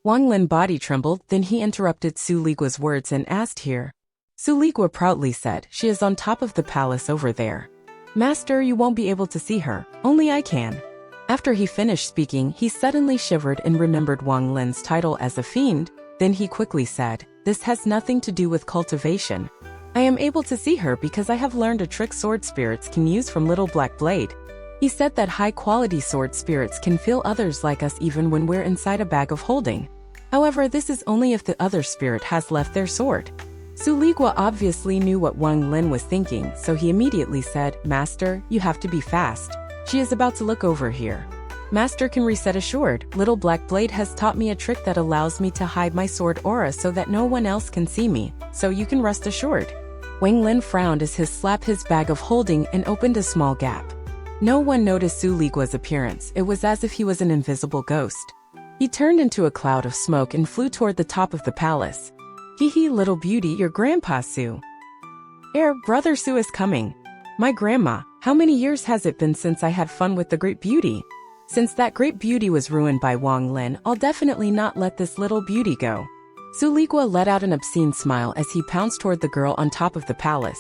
Wang Lin's body trembled, then he interrupted Su Ligua's words and asked here. Su Ligua proudly said, "She is on top of the palace over there. Master, you won't be able to see her, only I can." After he finished speaking, he suddenly shivered and remembered Wang Lin's title as a fiend, then he quickly said, "This has nothing to do with cultivation. I am able to see her because I have learned a trick sword spirits can use from Little Black Blade." He said that high-quality sword spirits can feel others like us even when we're inside a bag of holding. However, this is only if the other spirit has left their sword. Su Ligua obviously knew what Wang Lin was thinking, so he immediately said, "Master, you have to be fast. She is about to look over here. Master can reset assured. Little Black Blade has taught me a trick that allows me to hide my sword aura so that no one else can see me, so you can rest assured." Wang Lin frowned as he slapped his bag of holding and opened a small gap. No one noticed Su Ligua's appearance. It was as if he was an invisible ghost. He turned into a cloud of smoke and flew toward the top of the palace. "Hee hee, little beauty, your grandpa Su. Brother Su is coming. My grandma, how many years has it been since I had fun with the great beauty? Since that great beauty was ruined by Wang Lin, I'll definitely not let this little beauty go." Suligua let out an obscene smile as he pounced toward the girl on top of the palace.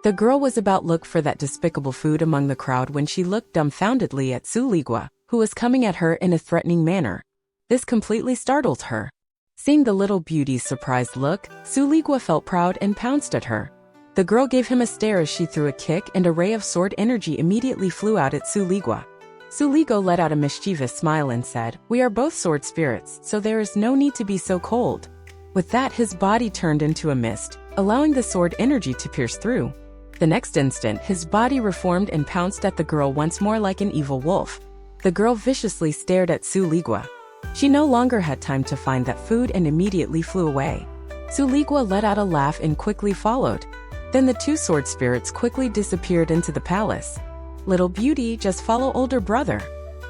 The girl was about to look for that despicable food among the crowd when she looked dumbfoundedly at Suligua, who was coming at her in a threatening manner. This completely startled her. Seeing the little beauty's surprised look, Suligua felt proud and pounced at her. The girl gave him a stare as she threw a kick, and a ray of sword energy immediately flew out at Suligua. Suligua let out a mischievous smile and said, "We are both sword spirits, so there is no need to be so cold." With that, his body turned into a mist, allowing the sword energy to pierce through. The next instant, his body reformed and pounced at the girl once more like an evil wolf. The girl viciously stared at Suligua. She no longer had time to find that food and immediately flew away. Suligua let out a laugh and quickly followed. Then the two sword spirits quickly disappeared into the palace. "Little beauty, just follow older brother.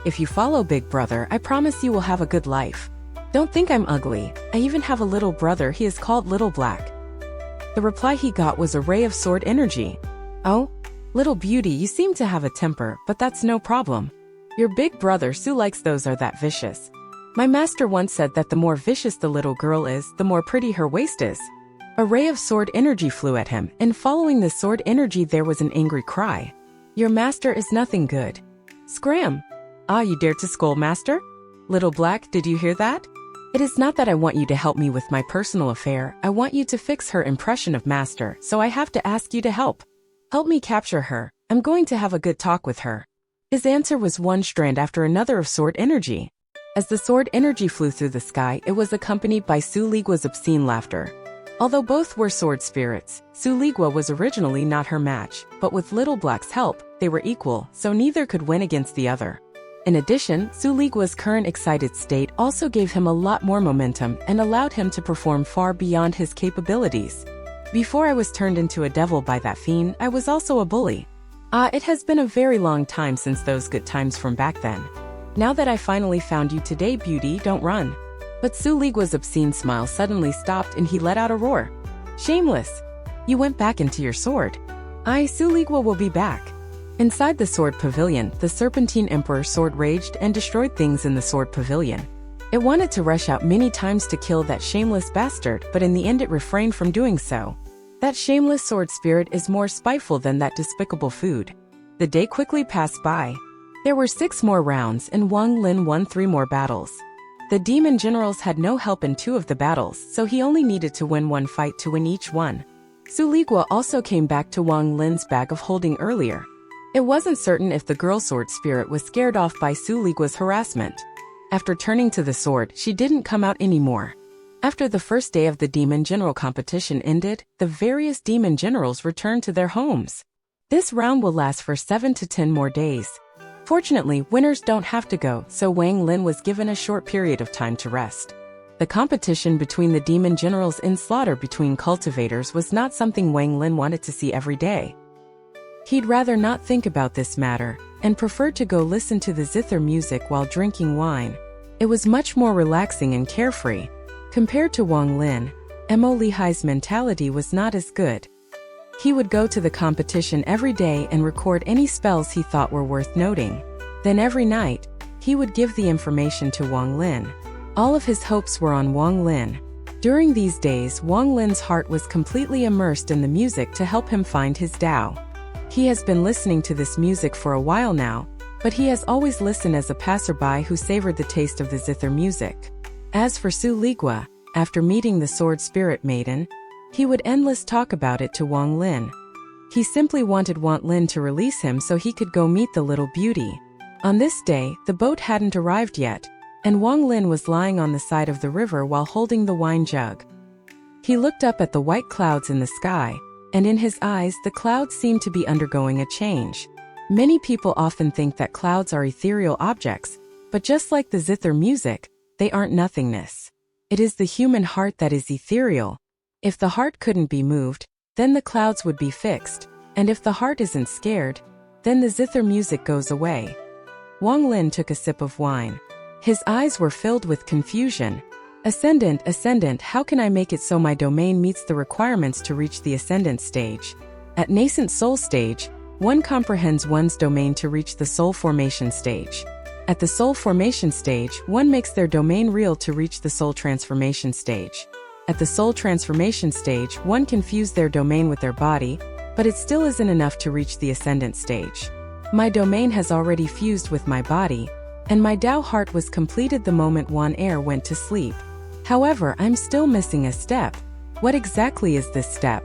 If you follow big brother, I promise you will have a good life. Don't think I'm ugly. I even have a little brother, he is called Little Black." The reply he got was a ray of sword energy. "Oh, little beauty, you seem to have a temper, but that's no problem. Your big brother Su likes those are that vicious. My master once said that the more vicious the little girl is, the more pretty her waist is." A ray of sword energy flew at him, and following the sword energy there was an angry cry. "Your master is nothing good. Scram! Ah, you dared to scold master? Little Black, did you hear that? It is not that I want you to help me with my personal affair, I want you to fix her impression of master, so I have to ask you to help. Help me capture her, I'm going to have a good talk with her." His answer was one strand after another of sword energy. As the sword energy flew through the sky, it was accompanied by Suligua's obscene laughter. Although both were sword spirits, Suligua was originally not her match, but with Little Black's help, they were equal, so neither could win against the other. In addition, Suligua's current excited state also gave him a lot more momentum and allowed him to perform far beyond his capabilities. "Before I was turned into a devil by that fiend, I was also a bully. It has been a very long time since those good times from back then. Now that I finally found you today, beauty, don't run." But Suligua's obscene smile suddenly stopped and he let out a roar. "Shameless! You went back into your sword. Suligua will be back." Inside the sword pavilion, the Serpentine Emperor's sword raged and destroyed things in the sword pavilion. It wanted to rush out many times to kill that shameless bastard, but in the end it refrained from doing so. That shameless sword spirit is more spiteful than that despicable food. The day quickly passed by. There were 6 more rounds and Wang Lin won 3 more battles. The demon generals had no help in 2 of the battles, so he only needed to win 1 fight to win each one. Suligua also came back to Wang Lin's bag of holding earlier. It wasn't certain if the girl sword spirit was scared off by Suligua's harassment. After turning to the sword, she didn't come out anymore. After the first day of the demon general competition ended, the various demon generals returned to their homes. This round will last for 7 to 10 more days. Fortunately, winners don't have to go, so Wang Lin was given a short period of time to rest. The competition between the demon generals in slaughter between cultivators was not something Wang Lin wanted to see every day. He'd rather not think about this matter, and preferred to go listen to the zither music while drinking wine. It was much more relaxing and carefree. Compared to Wang Lin, Mo Lihai's mentality was not as good. He would go to the competition every day and record any spells he thought were worth noting. Then every night, he would give the information to Wang Lin. All of his hopes were on Wang Lin. During these days, Wang Lin's heart was completely immersed in the music to help him find his Tao. He has been listening to this music for a while now, but he has always listened as a passerby who savored the taste of the zither music. As for Suligua, after meeting the sword spirit maiden, he would endless talk about it to Wang Lin. He simply wanted Wang Lin to release him so he could go meet the little beauty. On this day, the boat hadn't arrived yet, and Wang Lin was lying on the side of the river while holding the wine jug. He looked up at the white clouds in the sky, and in his eyes the clouds seemed to be undergoing a change. Many people often think that clouds are ethereal objects, but just like the zither music, they aren't nothingness. It is the human heart that is ethereal. If the heart couldn't be moved, then the clouds would be fixed, and if the heart isn't scared, then the zither music goes away. Wang Lin took a sip of wine. His eyes were filled with confusion. Ascendant, how can I make it so my domain meets the requirements to reach the ascendant stage? At nascent soul stage, one comprehends one's domain to reach the soul formation stage. At the soul formation stage, one makes their domain real to reach the soul transformation stage. At the soul transformation stage, one can fuse their domain with their body, but it still isn't enough to reach the ascendant stage. My domain has already fused with my body, and my Tao heart was completed the moment Wan Air went to sleep. However, I'm still missing a step. What exactly is this step?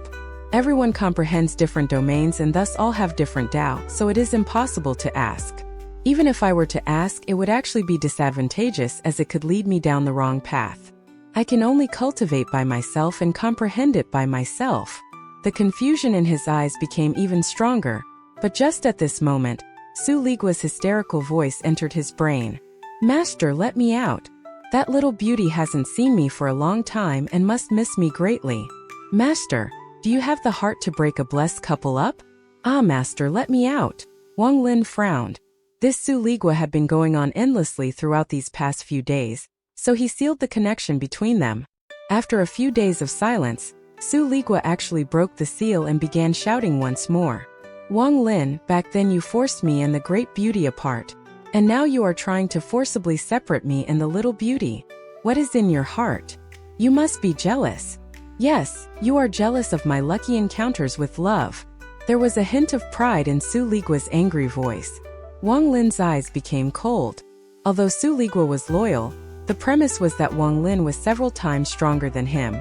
Everyone comprehends different domains and thus all have different Tao, so it is impossible to ask. Even if I were to ask, it would actually be disadvantageous as it could lead me down the wrong path. I can only cultivate by myself and comprehend it by myself. The confusion in his eyes became even stronger, but just at this moment, Su Ligua's hysterical voice entered his brain. Master, let me out. That little beauty hasn't seen me for a long time and must miss me greatly. Master, do you have the heart to break a blessed couple up? Ah, Master, let me out. Wang Lin frowned. This Su Ligua had been going on endlessly throughout these past few days, so he sealed the connection between them. After a few days of silence, Su Ligua actually broke the seal and began shouting once more. Wang Lin, back then you forced me and the great beauty apart, and now you are trying to forcibly separate me and the little beauty. What is in your heart? You must be jealous. Yes, you are jealous of my lucky encounters with love. There was a hint of pride in Su Ligua's angry voice. Wang Lin's eyes became cold. Although Su Ligua was loyal, the premise was that Wang Lin was several times stronger than him.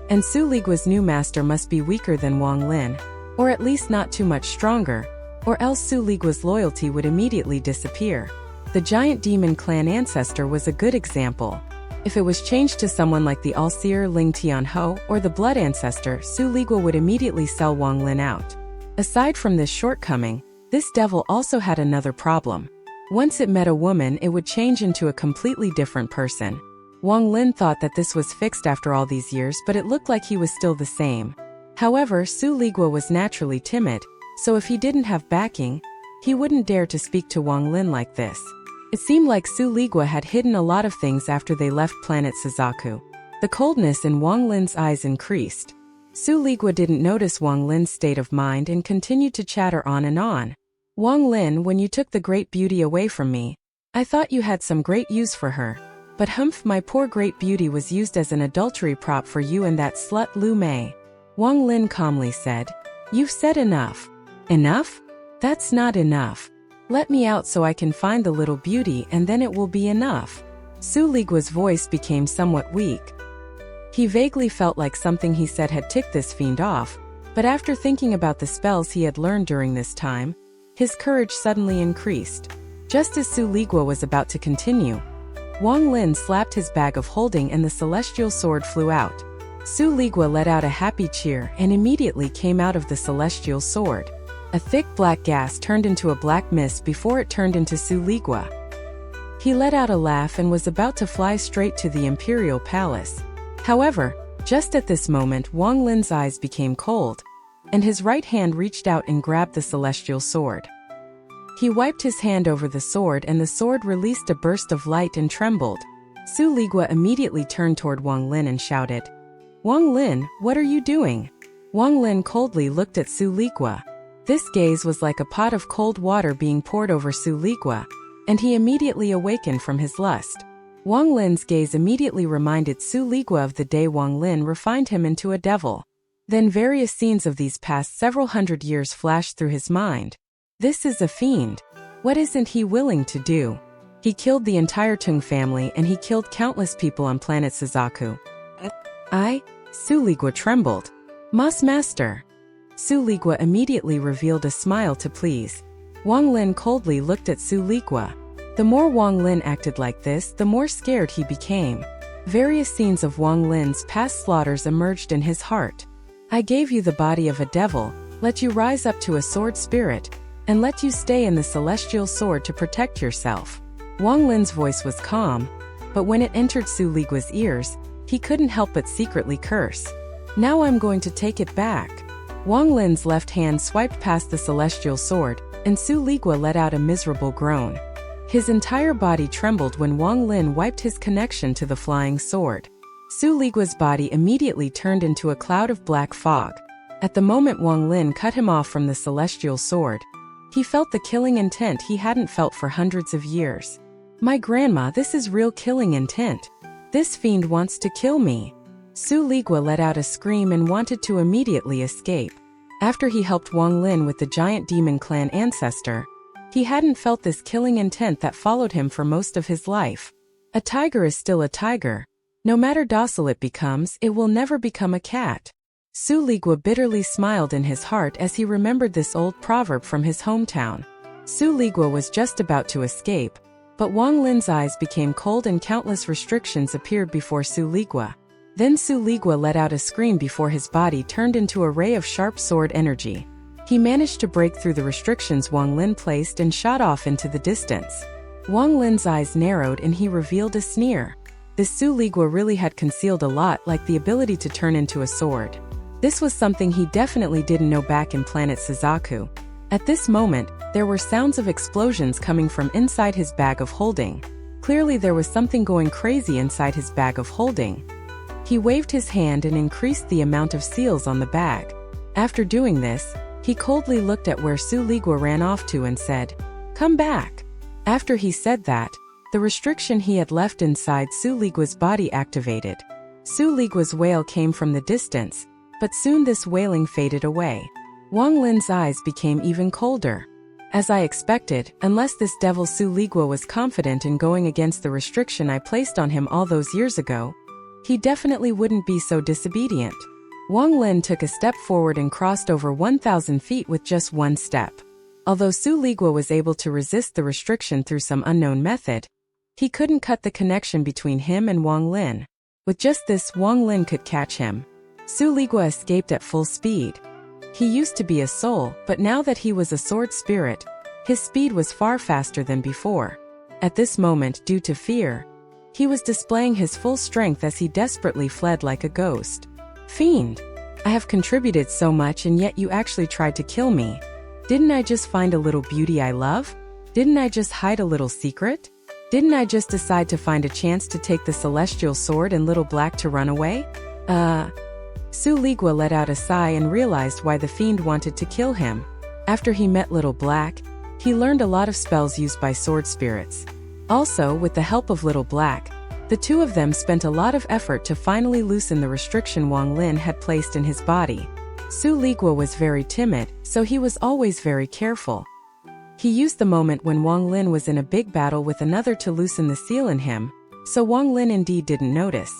And Su Ligua's new master must be weaker than Wang Lin, or at least not too much stronger, or else Su Ligua's loyalty would immediately disappear. The giant demon clan ancestor was a good example. If it was changed to someone like the All-Seer Ling Tianho or the blood ancestor, Su Ligua would immediately sell Wang Lin out. Aside from this shortcoming, this devil also had another problem. Once it met a woman, it would change into a completely different person. Wang Lin thought that this was fixed after all these years, but it looked like he was still the same. However, Su Ligua was naturally timid, so if he didn't have backing, he wouldn't dare to speak to Wang Lin like this. It seemed like Su Ligua had hidden a lot of things after they left planet Suzaku. The coldness in Wang Lin's eyes increased. Su Ligua didn't notice Wang Lin's state of mind and continued to chatter on and on. Wang Lin, when you took the great beauty away from me, I thought you had some great use for her. But humph, my poor great beauty was used as an adultery prop for you and that slut Lu Mei. Wang Lin calmly said, You've said enough. Enough? That's not enough. Let me out so I can find the little beauty and then it will be enough. Su Ligua's voice became somewhat weak. He vaguely felt like something he said had ticked this fiend off, but after thinking about the spells he had learned during this time, his courage suddenly increased. Just as Su Ligua was about to continue, Wang Lin slapped his bag of holding and the celestial sword flew out. Su Ligua let out a happy cheer and immediately came out of the celestial sword. A thick black gas turned into a black mist before it turned into Su Ligua. He let out a laugh and was about to fly straight to the imperial palace. However, just at this moment Wang Lin's eyes became cold, and his right hand reached out and grabbed the celestial sword. He wiped his hand over the sword and the sword released a burst of light and trembled. Su Ligua immediately turned toward Wang Lin and shouted, Wang Lin, what are you doing? Wang Lin coldly looked at Su Ligua. This gaze was like a pot of cold water being poured over Su Ligua, and he immediately awakened from his lust. Wang Lin's gaze immediately reminded Su Ligua of the day Wang Lin refined him into a devil. Then various scenes of these past several hundred years flashed through his mind. This is a fiend. What isn't he willing to do? He killed the entire Tung family and he killed countless people on planet Suzaku. Su Ligua trembled. Master. Su Ligua immediately revealed a smile to please. Wang Lin coldly looked at Su Ligua. The more Wang Lin acted like this, the more scared he became. Various scenes of Wang Lin's past slaughters emerged in his heart. I gave you the body of a devil, let you rise up to a sword spirit, and let you stay in the celestial sword to protect yourself. Wang Lin's voice was calm, but when it entered Su Ligua's ears, he couldn't help but secretly curse. Now I'm going to take it back. Wang Lin's left hand swiped past the celestial sword, and Su Ligua let out a miserable groan. His entire body trembled when Wang Lin wiped his connection to the flying sword. Su Ligua's body immediately turned into a cloud of black fog. At the moment Wang Lin cut him off from the celestial sword, he felt the killing intent he hadn't felt for hundreds of years. My grandma, this is real killing intent. This fiend wants to kill me. Su Ligua let out a scream and wanted to immediately escape. After he helped Wang Lin with the giant demon clan ancestor, he hadn't felt this killing intent that followed him for most of his life. A tiger is still a tiger. No matter docile it becomes, it will never become a cat. Su Ligua bitterly smiled in his heart as he remembered this old proverb from his hometown. Su Ligua was just about to escape, but Wang Lin's eyes became cold and countless restrictions appeared before Su Ligua. Then Su Ligua let out a scream before his body turned into a ray of sharp sword energy. He managed to break through the restrictions Wang Lin placed and shot off into the distance. Wang Lin's eyes narrowed and he revealed a sneer. This Su Ligua really had concealed a lot, like the ability to turn into a sword. This was something he definitely didn't know back in planet Suzaku. At this moment, there were sounds of explosions coming from inside his bag of holding. Clearly there was something going crazy inside his bag of holding. He waved his hand and increased the amount of seals on the bag. After doing this, he coldly looked at where Su Ligua ran off to and said, "Come back." After he said that, the restriction he had left inside Su Ligua's body activated. Su Ligua's wail came from the distance, but soon this wailing faded away. Wang Lin's eyes became even colder. As I expected, unless this devil Su Ligua was confident in going against the restriction I placed on him all those years ago, he definitely wouldn't be so disobedient. Wang Lin took a step forward and crossed over 1,000 feet with just one step. Although Su Ligua was able to resist the restriction through some unknown method, he couldn't cut the connection between him and Wang Lin. With just this, Wang Lin could catch him. Su Ligua escaped at full speed. He used to be a soul, but now that he was a sword spirit, his speed was far faster than before. At this moment, due to fear, he was displaying his full strength as he desperately fled like a ghost. "Fiend! I have contributed so much and yet you actually tried to kill me. Didn't I just find a little beauty I love? Didn't I just hide a little secret? Didn't I just decide to find a chance to take the celestial sword and Little Black to run away?" Su Ligua let out a sigh and realized why the fiend wanted to kill him. After he met Little Black, he learned a lot of spells used by sword spirits. Also, with the help of Little Black, the two of them spent a lot of effort to finally loosen the restriction Wang Lin had placed in his body. Su Ligua was very timid, so he was always very careful. He used the moment when Wang Lin was in a big battle with another to loosen the seal in him, so Wang Lin indeed didn't notice.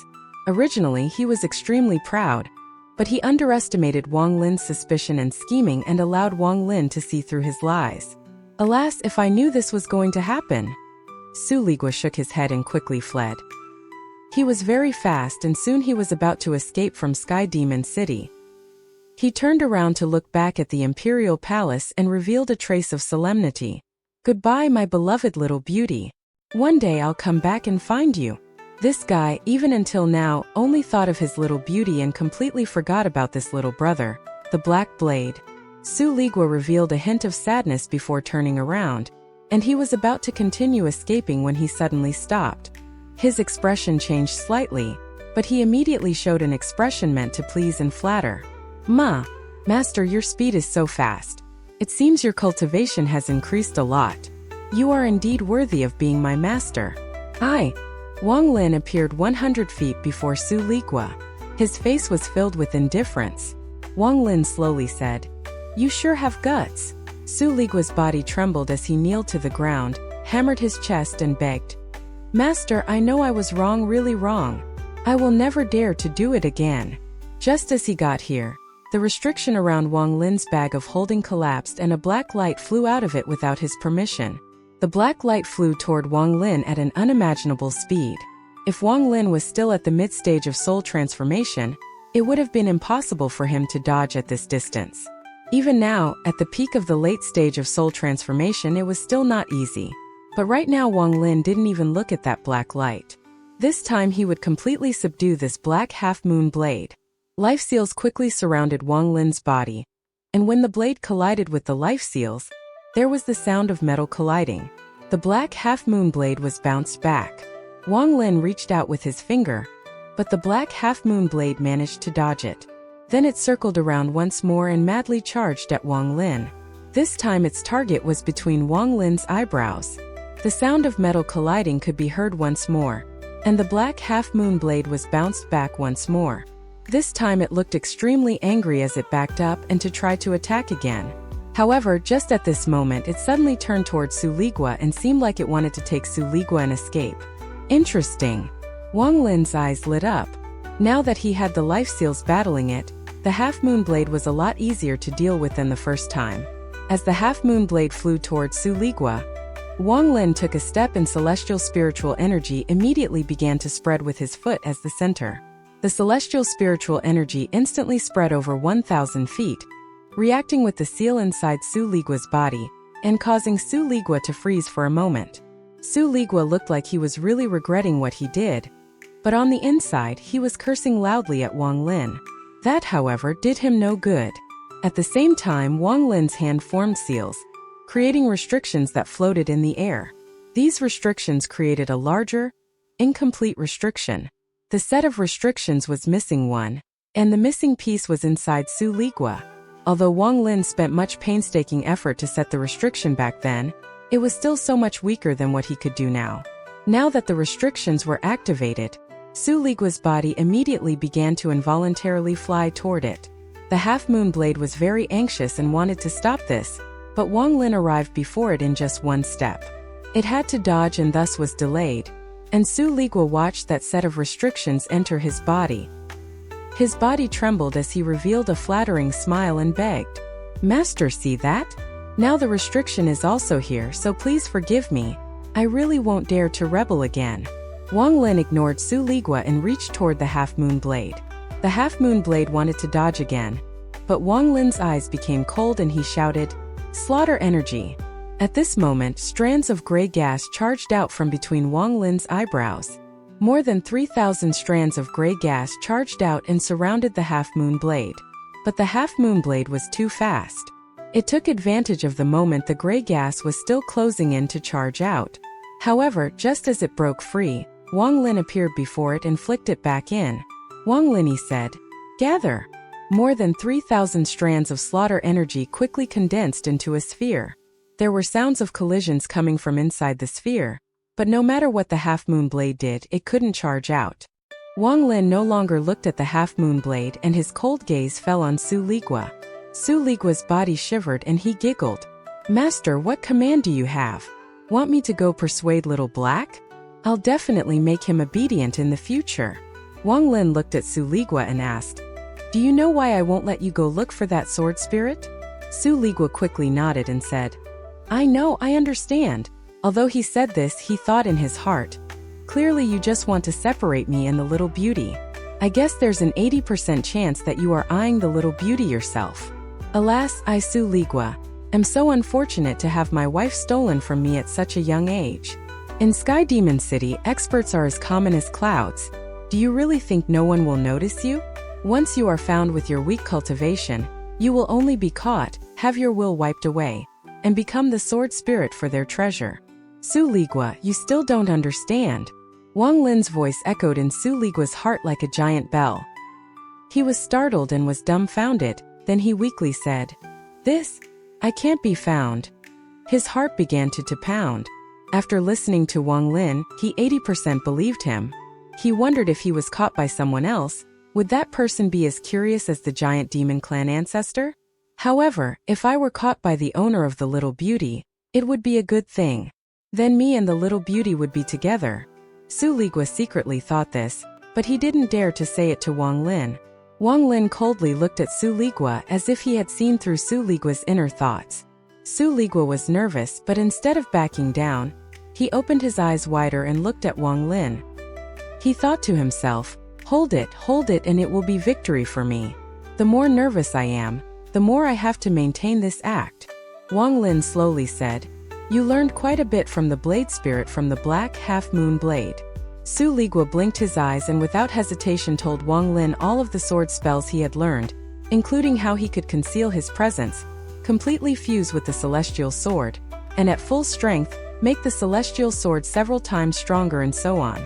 Originally, he was extremely proud, but he underestimated Wang Lin's suspicion and scheming and allowed Wang Lin to see through his lies. "Alas, if I knew this was going to happen." Su Ligua shook his head and quickly fled. He was very fast and soon he was about to escape from Sky Demon City. He turned around to look back at the Imperial Palace and revealed a trace of solemnity. "Goodbye, my beloved little beauty. One day I'll come back and find you." This guy, even until now, only thought of his little beauty and completely forgot about this little brother, the Black Blade. Su Ligua revealed a hint of sadness before turning around, and he was about to continue escaping when he suddenly stopped. His expression changed slightly, but he immediately showed an expression meant to please and flatter. Master, your speed is so fast. It seems your cultivation has increased a lot. You are indeed worthy of being my master." Wang Lin appeared 100 feet before Su Ligua. His face was filled with indifference. Wang Lin slowly said, "You sure have guts." Su Ligua's body trembled as he kneeled to the ground, hammered his chest and begged, "Master, I know I was wrong, really wrong. I will never dare to do it again." Just as he got here, the restriction around Wang Lin's bag of holding collapsed and a black light flew out of it without his permission. The black light flew toward Wang Lin at an unimaginable speed. If Wang Lin was still at the mid-stage of soul transformation, it would have been impossible for him to dodge at this distance. Even now, at the peak of the late stage of soul transformation, it was still not easy. But right now Wang Lin didn't even look at that black light. This time he would completely subdue this black half-moon blade. Life seals quickly surrounded Wang Lin's body, and when the blade collided with the life seals, there was the sound of metal colliding. The black half-moon blade was bounced back. Wang Lin reached out with his finger, but the black half-moon blade managed to dodge it. Then it circled around once more and madly charged at Wang Lin. This time its target was between Wang Lin's eyebrows. The sound of metal colliding could be heard once more, and the black half-moon blade was bounced back once more. This time it looked extremely angry as it backed up and to try to attack again. However, just at this moment it suddenly turned towards Su Ligua and seemed like it wanted to take Su Ligua and escape. Interesting. Wang Lin's eyes lit up. Now that he had the life seals battling it, the half-moon blade was a lot easier to deal with than the first time. As the half-moon blade flew towards Su Ligua, Wang Lin took a step and celestial spiritual energy immediately began to spread with his foot as the center. The celestial spiritual energy instantly spread over 1,000 feet, reacting with the seal inside Su Ligua's body, and causing Su Ligua to freeze for a moment. Su Ligua looked like he was really regretting what he did, but on the inside he was cursing loudly at Wang Lin. That, however, did him no good. At the same time, Wang Lin's hand formed seals, creating restrictions that floated in the air. These restrictions created a larger, incomplete restriction. The set of restrictions was missing one, and the missing piece was inside Su Ligua. Although Wang Lin spent much painstaking effort to set the restriction back then, it was still so much weaker than what he could do now. Now that the restrictions were activated, Su Ligua's body immediately began to involuntarily fly toward it. The half-moon blade was very anxious and wanted to stop this, but Wang Lin arrived before it in just one step. It had to dodge and thus was delayed, and Su Ligua watched that set of restrictions enter his body. His body trembled as he revealed a flattering smile and begged, "Master, see that? Now the restriction is also here, so please forgive me. I really won't dare to rebel again." Wang Lin ignored Su Ligua and reached toward the half-moon blade. The half-moon blade wanted to dodge again, but Wang Lin's eyes became cold and he shouted, "Slaughter energy!" At this moment, strands of gray gas charged out from between Wang Lin's eyebrows. More than 3,000 strands of gray gas charged out and surrounded the half-moon blade. But the half-moon blade was too fast. It took advantage of the moment the gray gas was still closing in to charge out. However, just as it broke free, Wang Lin appeared before it and flicked it back in. "Wang Lin," he said, "gather." More than 3,000 strands of slaughter energy quickly condensed into a sphere. There were sounds of collisions coming from inside the sphere, but no matter what the half-moon blade did, it couldn't charge out. Wang Lin no longer looked at the half-moon blade and his cold gaze fell on Su Ligua. Su Ligua's body shivered and he giggled. "Master, what command do you have? Want me to go persuade Little Black? I'll definitely make him obedient in the future." Wang Lin looked at Su Ligua and asked, "Do you know why I won't let you go look for that sword spirit?" Su Ligua quickly nodded and said, "I know, I understand." Although he said this, he thought in his heart, "Clearly you just want to separate me and the little beauty. I guess there's an 80% chance that you are eyeing the little beauty yourself. Alas, I, Su Ligua, am so unfortunate to have my wife stolen from me at such a young age. In Sky Demon City, experts are as common as clouds. Do you really think no one will notice you? Once you are found with your weak cultivation, you will only be caught, have your will wiped away, and become the sword spirit for their treasure." "Su Ligua, you still don't understand." Wang Lin's voice echoed in Su Ligua's heart like a giant bell. He was startled and was dumbfounded, then he weakly said, "This? I can't be found." His heart began to pound. After listening to Wang Lin, he 80% believed him. He wondered if he was caught by someone else, would that person be as curious as the giant demon clan ancestor? However, if I were caught by the owner of the little beauty, it would be a good thing. Then me and the little beauty would be together. Su Ligua secretly thought this, but he didn't dare to say it to Wang Lin. Wang Lin coldly looked at Su Ligua as if he had seen through Su Ligua's inner thoughts. Su Ligua was nervous, but instead of backing down, he opened his eyes wider and looked at Wang Lin. He thought to himself, hold it, and it will be victory for me. The more nervous I am, the more I have to maintain this act." Wang Lin slowly said, "You learned quite a bit from the blade spirit from the black half-moon blade." Su Ligua blinked his eyes and without hesitation told Wang Lin all of the sword spells he had learned, including how he could conceal his presence, completely fuse with the celestial sword, and at full strength, make the celestial sword several times stronger and so on.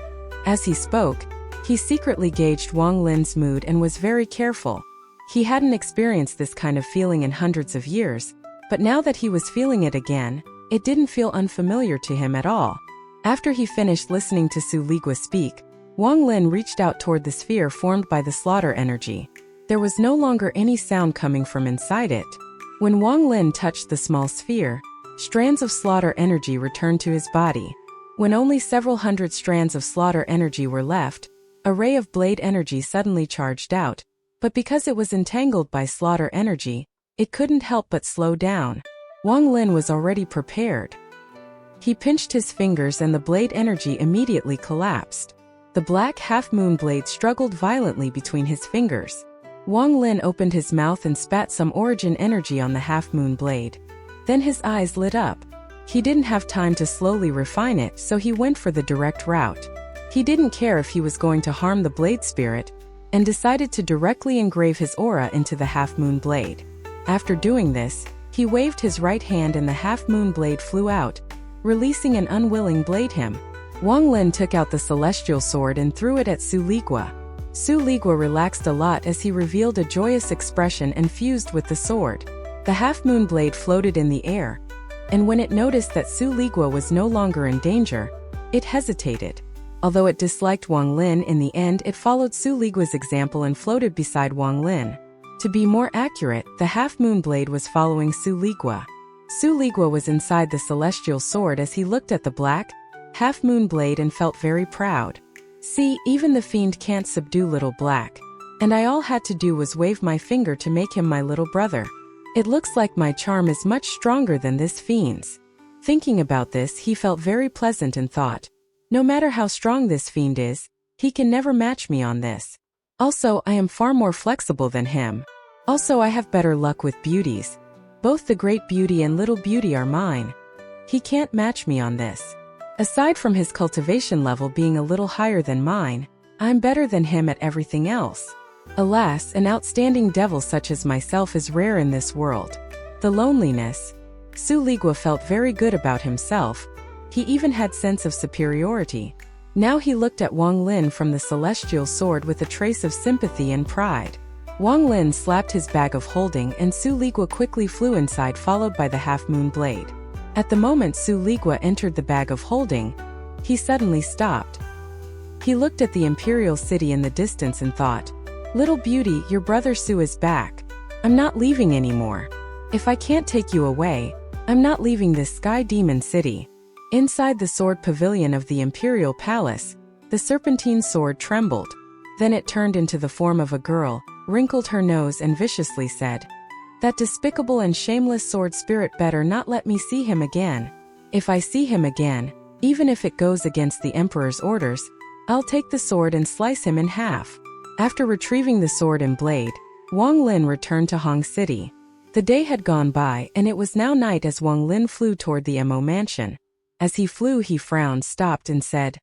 As he spoke, he secretly gauged Wang Lin's mood and was very careful. He hadn't experienced this kind of feeling in hundreds of years, but now that he was feeling it again, it didn't feel unfamiliar to him at all. After he finished listening to Su Ligua speak, Wang Lin reached out toward the sphere formed by the slaughter energy. There was no longer any sound coming from inside it. When Wang Lin touched the small sphere, strands of slaughter energy returned to his body. When only several hundred strands of slaughter energy were left, a ray of blade energy suddenly charged out, but because it was entangled by slaughter energy, it couldn't help but slow down. Wang Lin was already prepared. He pinched his fingers and the blade energy immediately collapsed. The black half-moon blade struggled violently between his fingers. Wang Lin opened his mouth and spat some origin energy on the half-moon blade. Then his eyes lit up. He didn't have time to slowly refine it, so he went for the direct route. He didn't care if he was going to harm the blade spirit, and decided to directly engrave his aura into the half-moon blade. After doing this, he waved his right hand and the half-moon blade flew out, releasing an unwilling blade him. Wang Lin took out the celestial sword and threw it at Su Ligua. Su Ligua relaxed a lot as he revealed a joyous expression and fused with the sword. The half-moon blade floated in the air, and when it noticed that Su Ligua was no longer in danger, it hesitated. Although it disliked Wang Lin, in the end it followed Su Ligua's example and floated beside Wang Lin. To be more accurate, the half-moon blade was following Su Ligua. Su Ligua was inside the celestial sword as he looked at the black, half-moon blade and felt very proud. See, even the fiend can't subdue little black. And all I had to do was wave my finger to make him my little brother. It looks like my charm is much stronger than this fiend's. Thinking about this, he felt very pleasant and thought, no matter how strong this fiend is, he can never match me on this. Also, I am far more flexible than him. Also, I have better luck with beauties. Both the great beauty and little beauty are mine. He can't match me on this. Aside from his cultivation level being a little higher than mine, I'm better than him at everything else. Alas, an outstanding devil such as myself is rare in this world. The loneliness. Su Ligua felt very good about himself. He even had sense of superiority. Now he looked at Wang Lin from the celestial sword with a trace of sympathy and pride. Wang Lin slapped his bag of holding and Su Ligua quickly flew inside, followed by the half-moon blade. At the moment Su Ligua entered the bag of holding, he suddenly stopped. He looked at the imperial city in the distance and thought, "Little beauty, your brother Su is back. I'm not leaving anymore. If I can't take you away, I'm not leaving this sky demon city." Inside the sword pavilion of the imperial palace, the serpentine sword trembled. Then it turned into the form of a girl, wrinkled her nose and viciously said, "That despicable and shameless sword spirit better not let me see him again. If I see him again, even if it goes against the emperor's orders, I'll take the sword and slice him in half." After retrieving the sword and blade, Wang Lin returned to Hong City. The day had gone by and it was now night as Wang Lin flew toward the Mo mansion. As he flew he frowned, stopped and said,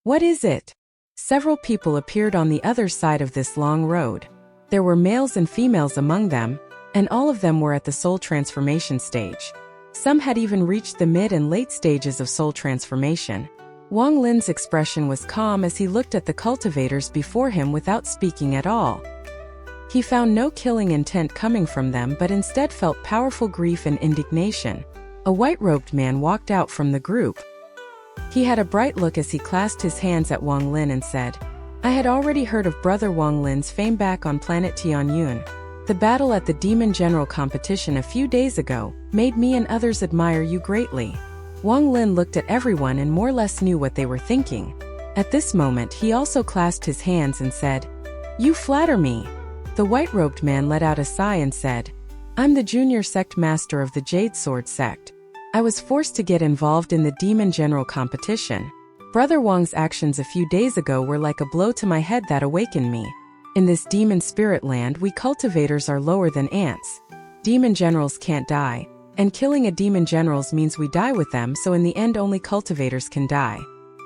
"What is it?" Several people appeared on the other side of this long road. There were males and females among them, and all of them were at the soul transformation stage. Some had even reached the mid and late stages of soul transformation. Wang Lin's expression was calm as he looked at the cultivators before him without speaking at all. He found no killing intent coming from them but instead felt powerful grief and indignation. A white-robed man walked out from the group. He had a bright look as he clasped his hands at Wang Lin and said, "I had already heard of Brother Wang Lin's fame back on planet Tianyun. The battle at the Demon General competition a few days ago made me and others admire you greatly." Wang Lin looked at everyone and more or less knew what they were thinking. At this moment he also clasped his hands and said, "You flatter me." The white-robed man let out a sigh and said, "I'm the junior sect master of the Jade Sword sect. I was forced to get involved in the Demon General competition. Brother Wang's actions a few days ago were like a blow to my head that awakened me. In this demon spirit land, we cultivators are lower than ants. Demon generals can't die, and killing a demon generals means we die with them, so in the end only cultivators can die.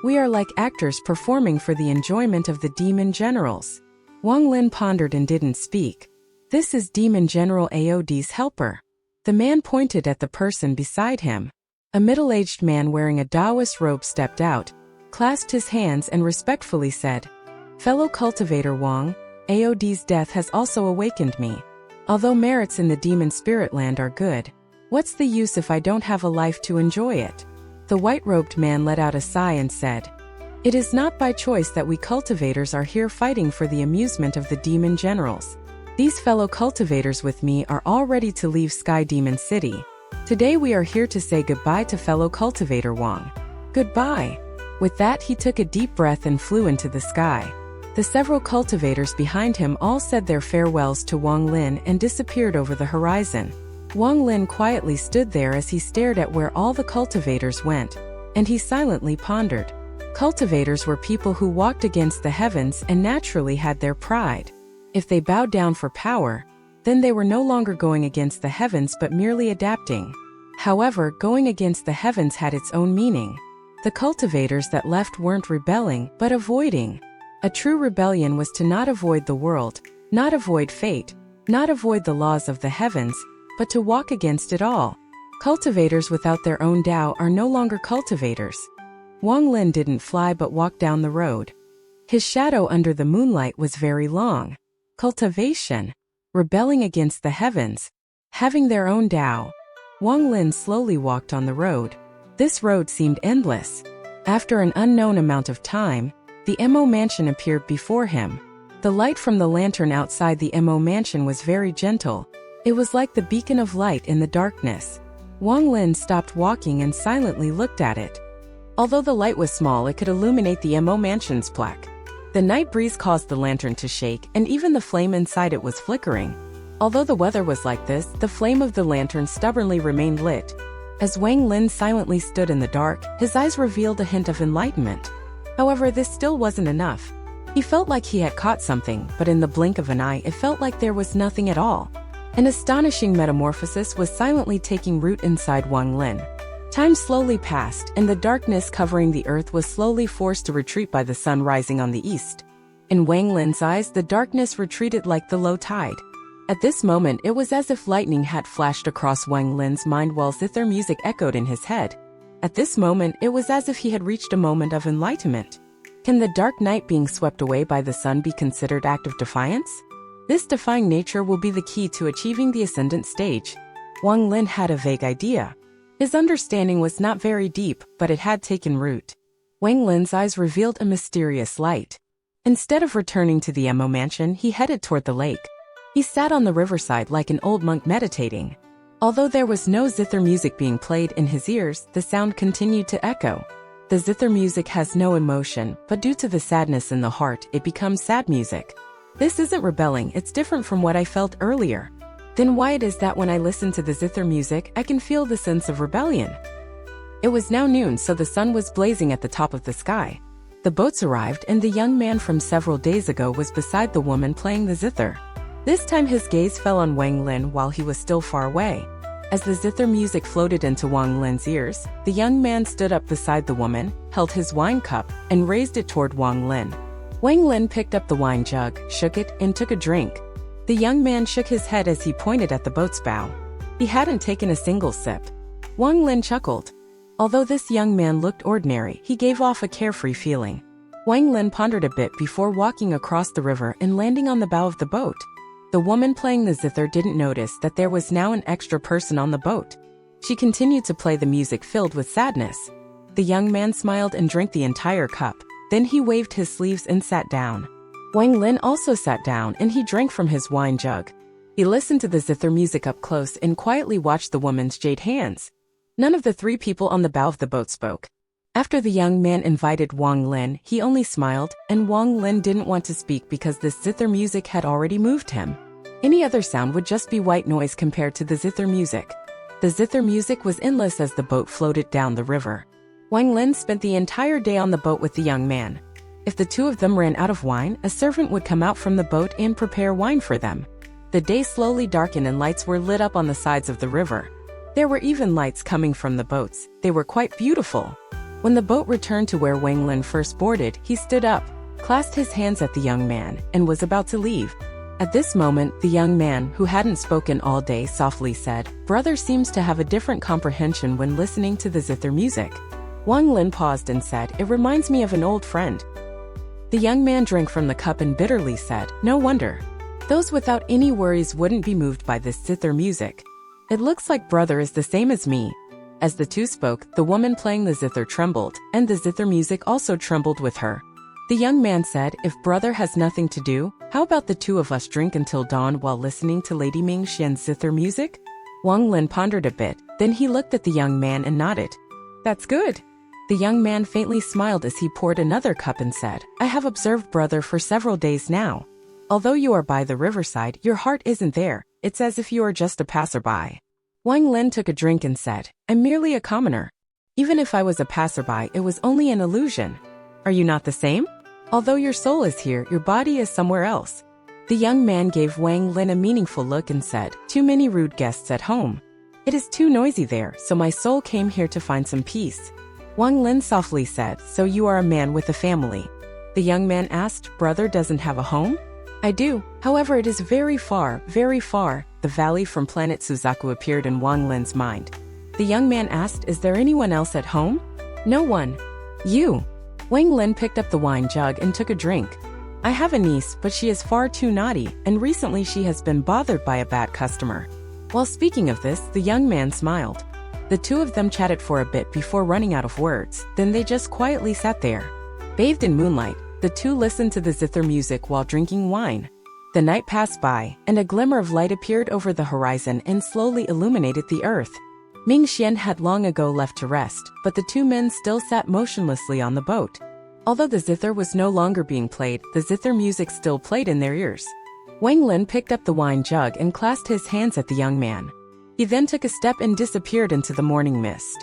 We are like actors performing for the enjoyment of the demon generals." Wang Lin pondered and didn't speak. "This is Demon General Aod's helper." The man pointed at the person beside him. A middle-aged man wearing a Taoist robe stepped out, clasped his hands and respectfully said, "Fellow cultivator Wang, Aod's death has also awakened me. Although merits in the demon spirit land are good, what's the use if I don't have a life to enjoy it?" The white-robed man let out a sigh and said, It is not by choice that we cultivators are here fighting for the amusement of the demon generals. These fellow cultivators with me are all ready to leave Sky Demon City. Today we are here to say goodbye to fellow cultivator Wang. Goodbye. With that he took a deep breath and flew into the sky. The several cultivators behind him all said their farewells to Wang Lin and disappeared over the horizon. Wang Lin quietly stood there as he stared at where all the cultivators went, and he silently pondered. Cultivators were people who walked against the heavens and naturally had their pride. If they bowed down for power, then they were no longer going against the heavens but merely adapting. However, going against the heavens had its own meaning. The cultivators that left weren't rebelling, but avoiding. A true rebellion was to not avoid the world, not avoid fate, not avoid the laws of the heavens, but to walk against it all. Cultivators without their own Tao are no longer cultivators. Wang Lin didn't fly but walked down the road. His shadow under the moonlight was very long. Cultivation. Rebelling against the heavens. Having their own Tao. Wang Lin slowly walked on the road. This road seemed endless. After an unknown amount of time, the Mo mansion appeared before him. The light from the lantern outside the Mo mansion was very gentle. It was like the beacon of light in the darkness. Wang Lin stopped walking and silently looked at it. Although the light was small, it could illuminate the Mo mansion's plaque. The night breeze caused the lantern to shake, and even the flame inside it was flickering. Although the weather was like this, the flame of the lantern stubbornly remained lit. As Wang Lin silently stood in the dark, his eyes revealed a hint of enlightenment. However, this still wasn't enough. He felt like he had caught something, but in the blink of an eye it felt like there was nothing at all. An astonishing metamorphosis was silently taking root inside Wang Lin. Time slowly passed, and the darkness covering the earth was slowly forced to retreat by the sun rising on the east. In Wang Lin's eyes, the darkness retreated like the low tide. At this moment, it was as if lightning had flashed across Wang Lin's mind while zither music echoed in his head. At this moment, it was as if he had reached a moment of enlightenment. Can the dark night being swept away by the sun be considered act of defiance? This defying nature will be the key to achieving the ascendant stage. Wang Lin had a vague idea. His understanding was not very deep, but it had taken root. Wang Lin's eyes revealed a mysterious light. Instead of returning to the Mo mansion, he headed toward the lake. He sat on the riverside like an old monk meditating. Although there was no zither music being played in his ears, the sound continued to echo. The zither music has no emotion, but due to the sadness in the heart, it becomes sad music. This isn't rebelling, it's different from what I felt earlier. Then why it is that when I listen to the zither music, I can feel the sense of rebellion? It was now noon, so the sun was blazing at the top of the sky. The boats arrived, and the young man from several days ago was beside the woman playing the zither. This time his gaze fell on Wang Lin while he was still far away. As the zither music floated into Wang Lin's ears, the young man stood up beside the woman, held his wine cup, and raised it toward Wang Lin. Wang Lin picked up the wine jug, shook it, and took a drink. The young man shook his head as he pointed at the boat's bow. He hadn't taken a single sip. Wang Lin chuckled. Although this young man looked ordinary, he gave off a carefree feeling. Wang Lin pondered a bit before walking across the river and landing on the bow of the boat. The woman playing the zither didn't notice that there was now an extra person on the boat. She continued to play the music filled with sadness. The young man smiled and drank the entire cup. Then he waved his sleeves and sat down. Wang Lin also sat down and he drank from his wine jug. He listened to the zither music up close and quietly watched the woman's jade hands. None of the three people on the bow of the boat spoke. After the young man invited Wang Lin, he only smiled, and Wang Lin didn't want to speak because this zither music had already moved him. Any other sound would just be white noise compared to the zither music. The zither music was endless as the boat floated down the river. Wang Lin spent the entire day on the boat with the young man. If the two of them ran out of wine, a servant would come out from the boat and prepare wine for them. The day slowly darkened and lights were lit up on the sides of the river. There were even lights coming from the boats. They were quite beautiful. When the boat returned to where Wang Lin first boarded, he stood up, clasped his hands at the young man, and was about to leave. At this moment, the young man, who hadn't spoken all day, softly said, "Brother seems to have a different comprehension when listening to the zither music." Wang Lin paused and said, "It reminds me of an old friend." The young man drank from the cup and bitterly said, "No wonder. Those without any worries wouldn't be moved by this zither music. It looks like brother is the same as me." As the two spoke, the woman playing the zither trembled, and the zither music also trembled with her. The young man said, "If brother has nothing to do, how about the two of us drink until dawn while listening to Lady Ming Xian's zither music?" Wang Lin pondered a bit, then he looked at the young man and nodded. "That's good." The young man faintly smiled as he poured another cup and said, "I have observed brother for several days now. Although you are by the riverside, your heart isn't there. It's as if you are just a passerby." Wang Lin took a drink and said, "I'm merely a commoner. Even if I was a passerby, it was only an illusion. Are you not the same? Although your soul is here, your body is somewhere else." The young man gave Wang Lin a meaningful look and said, "Too many rude guests at home. It is too noisy there, so my soul came here to find some peace." Wang Lin softly said, "So you are a man with a family?" The young man asked, "Brother doesn't have a home?" "I do, however it is very far, very far." The valley from planet Suzaku appeared in Wang Lin's mind. The young man asked, "Is there anyone else at home?" "No one." "You." Wang Lin picked up the wine jug and took a drink. "I have a niece, but she is far too naughty, and recently she has been bothered by a bad customer." While speaking of this, the young man smiled. The two of them chatted for a bit before running out of words, then they just quietly sat there. Bathed in moonlight, the two listened to the zither music while drinking wine. The night passed by, and a glimmer of light appeared over the horizon and slowly illuminated the earth. Ming Xian had long ago left to rest, but the two men still sat motionlessly on the boat. Although the zither was no longer being played, the zither music still played in their ears. Wang Lin picked up the wine jug and clasped his hands at the young man. He then took a step and disappeared into the morning mist.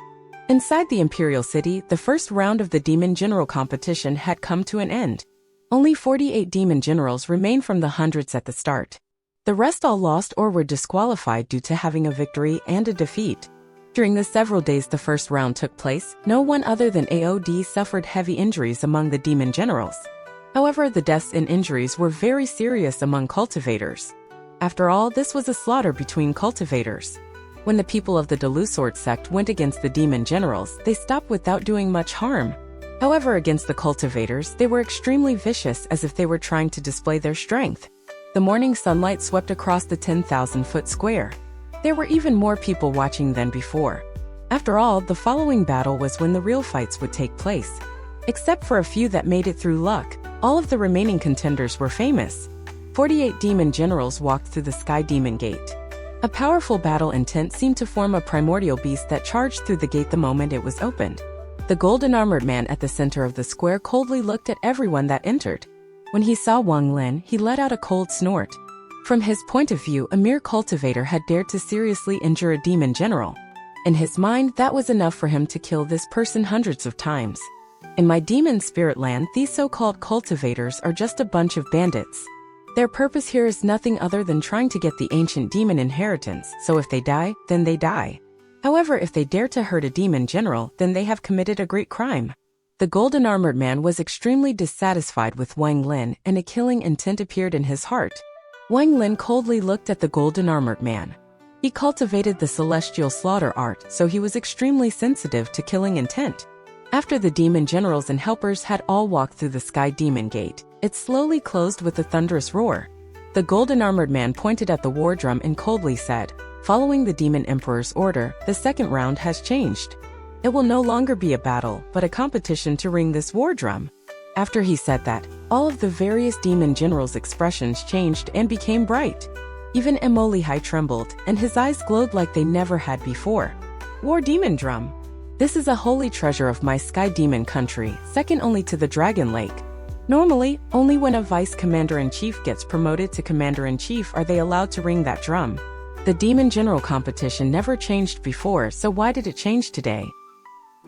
Inside the Imperial City, the first round of the Demon General competition had come to an end. Only 48 demon generals remained from the hundreds at the start. The rest all lost or were disqualified due to having a victory and a defeat. During the several days the first round took place, no one other than AOD suffered heavy injuries among the demon generals. However, the deaths and injuries were very serious among cultivators. After all, this was a slaughter between cultivators. When the people of the Delusort sect went against the demon generals, they stopped without doing much harm. However, against the cultivators, they were extremely vicious as if they were trying to display their strength. The morning sunlight swept across the 10,000-foot square. There were even more people watching than before. After all, the following battle was when the real fights would take place. Except for a few that made it through luck, all of the remaining contenders were famous. 48 demon generals walked through the Sky Demon Gate. A powerful battle intent seemed to form a primordial beast that charged through the gate the moment it was opened. The golden-armored man at the center of the square coldly looked at everyone that entered. When he saw Wang Lin, he let out a cold snort. From his point of view, a mere cultivator had dared to seriously injure a demon general. In his mind, that was enough for him to kill this person hundreds of times. In my demon spirit land, these so-called cultivators are just a bunch of bandits. Their purpose here is nothing other than trying to get the ancient demon inheritance, so if they die, then they die. However, if they dare to hurt a demon general, then they have committed a great crime. The golden-armored man was extremely dissatisfied with Wang Lin, and a killing intent appeared in his heart. Wang Lin coldly looked at the golden-armored man. He cultivated the celestial slaughter art, so he was extremely sensitive to killing intent. After the demon generals and helpers had all walked through the Sky Demon Gate, it slowly closed with a thunderous roar. The golden-armored man pointed at the war drum and coldly said, "Following the Demon Emperor's order, the second round has changed. It will no longer be a battle, but a competition to ring this war drum." After he said that, all of the various demon generals' expressions changed and became bright. Even Emolihai trembled, and his eyes glowed like they never had before. War demon drum. This is a holy treasure of my Sky Demon country, second only to the Dragon Lake. Normally, only when a vice commander-in-chief gets promoted to commander-in-chief are they allowed to ring that drum. The demon general competition never changed before, so why did it change today?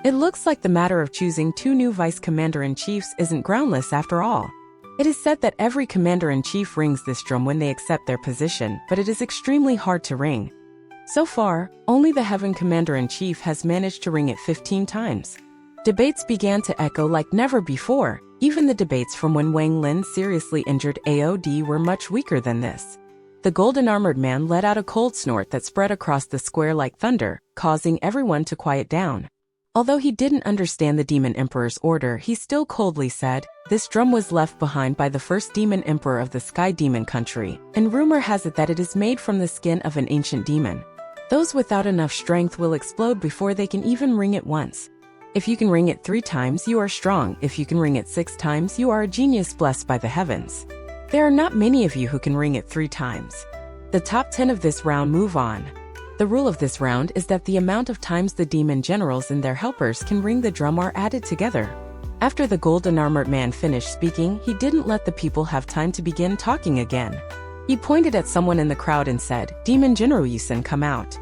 It looks like the matter of choosing 2 new vice commander-in-chiefs isn't groundless after all. It is said that every commander-in-chief rings this drum when they accept their position, but it is extremely hard to ring. So far, only the Heaven Commander-in-Chief has managed to ring it 15 times. Debates began to echo like never before. Even the debates from when Wang Lin seriously injured AOD were much weaker than this. The golden-armored man let out a cold snort that spread across the square like thunder, causing everyone to quiet down. Although he didn't understand the Demon Emperor's order, he still coldly said, "This drum was left behind by the first Demon Emperor of the Sky Demon country, and rumor has it that it is made from the skin of an ancient demon. Those without enough strength will explode before they can even ring it once. If you can ring it 3 times, you are strong. If you can ring it 6 times, you are a genius blessed by the heavens. There are not many of you who can ring it 3 times. The top 10 of this round move on. The rule of this round is that the amount of times the demon generals and their helpers can ring the drum are added together. After the golden armored man finished speaking, he didn't let the people have time to begin talking again. He pointed at someone in the crowd and said, "Demon General Yusen, come out."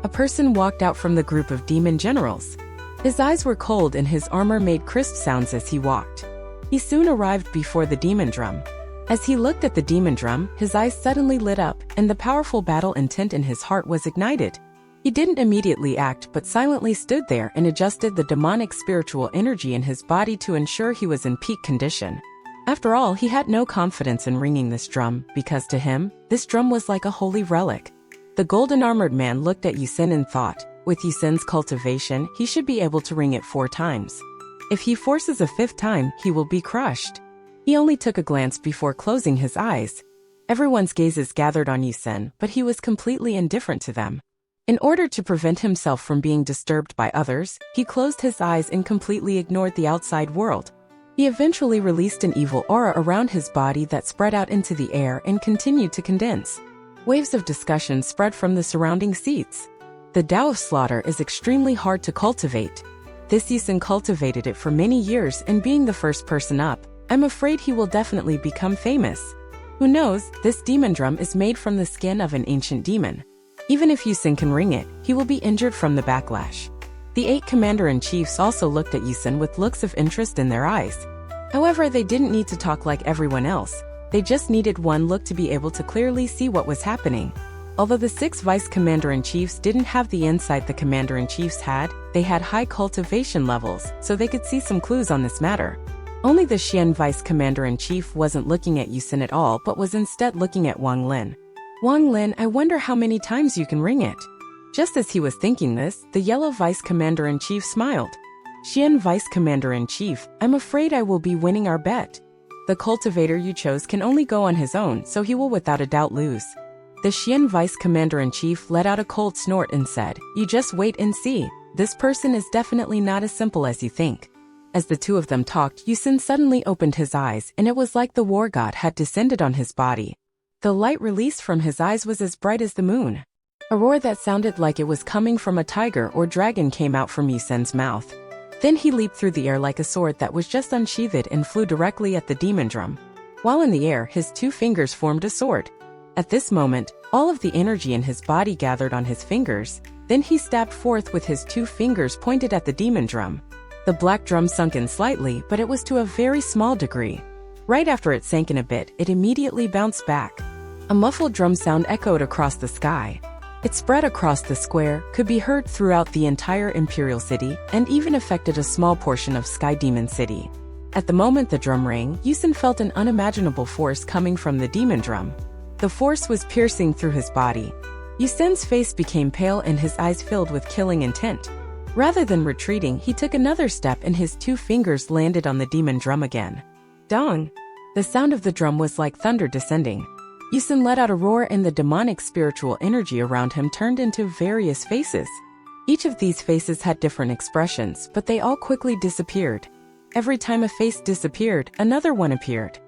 A person walked out from the group of demon generals. His eyes were cold and his armor made crisp sounds as he walked. He soon arrived before the demon drum. As he looked at the demon drum, his eyes suddenly lit up, and the powerful battle intent in his heart was ignited. He didn't immediately act but silently stood there and adjusted the demonic spiritual energy in his body to ensure he was in peak condition. After all, he had no confidence in ringing this drum, because to him, this drum was like a holy relic. The golden armored man looked at Yusen and thought, with Yusen's cultivation, he should be able to ring it 4 times. If he forces a 5th time, he will be crushed. He only took a glance before closing his eyes. Everyone's gazes gathered on Yusen, but he was completely indifferent to them. In order to prevent himself from being disturbed by others, he closed his eyes and completely ignored the outside world. He eventually released an evil aura around his body that spread out into the air and continued to condense. Waves of discussion spread from the surrounding seats. The Tao of Slaughter is extremely hard to cultivate. This Yusen cultivated it for many years, and being the first person up, I'm afraid he will definitely become famous. Who knows, this demon drum is made from the skin of an ancient demon. Even if Yusen can ring it, he will be injured from the backlash. The 8 commander-in-chiefs also looked at Yusen with looks of interest in their eyes. However, they didn't need to talk like everyone else. They just needed one look to be able to clearly see what was happening. Although the 6 vice commander-in-chiefs didn't have the insight the commander-in-chiefs had, they had high cultivation levels, so they could see some clues on this matter. Only the XIAN vice commander-in-chief wasn't looking at Yusen at all but was instead looking at Wang Lin. "Wang Lin, I wonder how many times you can ring it." Just as he was thinking this, the yellow vice commander-in-chief smiled. "XIAN vice commander-in-chief, I'm afraid I will be winning our bet. The cultivator you chose can only go on his own, so he will without a doubt lose." The XIAN vice commander-in-chief let out a cold snort and said, "You just wait and see. This person is definitely not as simple as you think." As the two of them talked, Yusen suddenly opened his eyes, and it was like the war god had descended on his body. The light released from his eyes was as bright as the moon. A roar that sounded like it was coming from a tiger or dragon came out from Yusen's mouth. Then he leaped through the air like a sword that was just unsheathed and flew directly at the demon drum. While in the air, his 2 fingers formed a sword. At this moment, all of the energy in his body gathered on his fingers. Then he stabbed forth with his 2 fingers pointed at the demon drum. The black drum sunk in slightly, but it was to a very small degree. Right after it sank in a bit, it immediately bounced back. A muffled drum sound echoed across the sky. It spread across the square, could be heard throughout the entire Imperial City, and even affected a small portion of Sky Demon City. At the moment the drum rang, Yusen felt an unimaginable force coming from the demon drum. The force was piercing through his body. Yusen's face became pale and his eyes filled with killing intent. Rather than retreating, he took another step and his 2 fingers landed on the demon drum again. Dong! The sound of the drum was like thunder descending. Yusen let out a roar and the demonic spiritual energy around him turned into various faces. Each of these faces had different expressions, but they all quickly disappeared. Every time a face disappeared, another one appeared.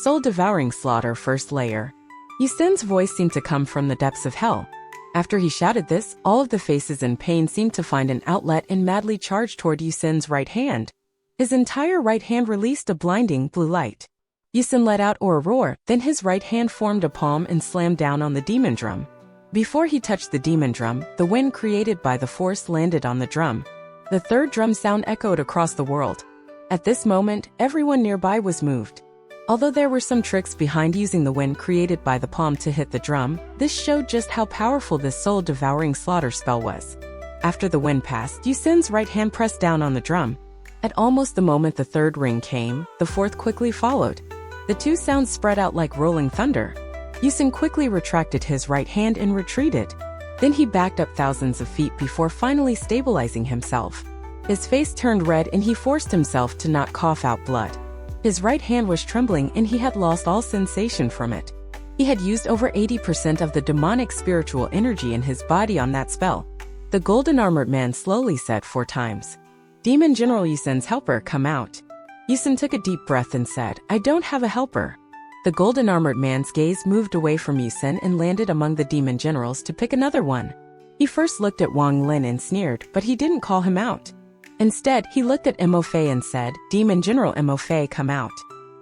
Soul-devouring slaughter first layer. Yusen's voice seemed to come from the depths of hell. After he shouted this, all of the faces in pain seemed to find an outlet and madly charged toward Yusen's right hand. His entire right hand released a blinding blue light. Yusen let out a roar, then his right hand formed a palm and slammed down on the demon drum. Before he touched the demon drum, the wind created by the force landed on the drum. The 3rd drum sound echoed across the world. At this moment, everyone nearby was moved. Although there were some tricks behind using the wind created by the palm to hit the drum, this showed just how powerful this soul-devouring slaughter spell was. After the wind passed, Yusen's right hand pressed down on the drum. At almost the moment the 3rd ring came, the 4th quickly followed. The 2 sounds spread out like rolling thunder. Yusen quickly retracted his right hand and retreated. Then he backed up thousands of feet before finally stabilizing himself. His face turned red and he forced himself to not cough out blood. His right hand was trembling and he had lost all sensation from it. He had used over 80% of the demonic spiritual energy in his body on that spell. The golden armored man slowly said 4 times, "Demon General Yusen's helper, come out." Yusen took a deep breath and said, "I don't have a helper." The golden armored man's gaze moved away from Yusen and landed among the demon generals to pick another one. He first looked at Wang Lin and sneered, but he didn't call him out. Instead, he looked at Mo Fei and said, "Demon General Mo Fei, come out."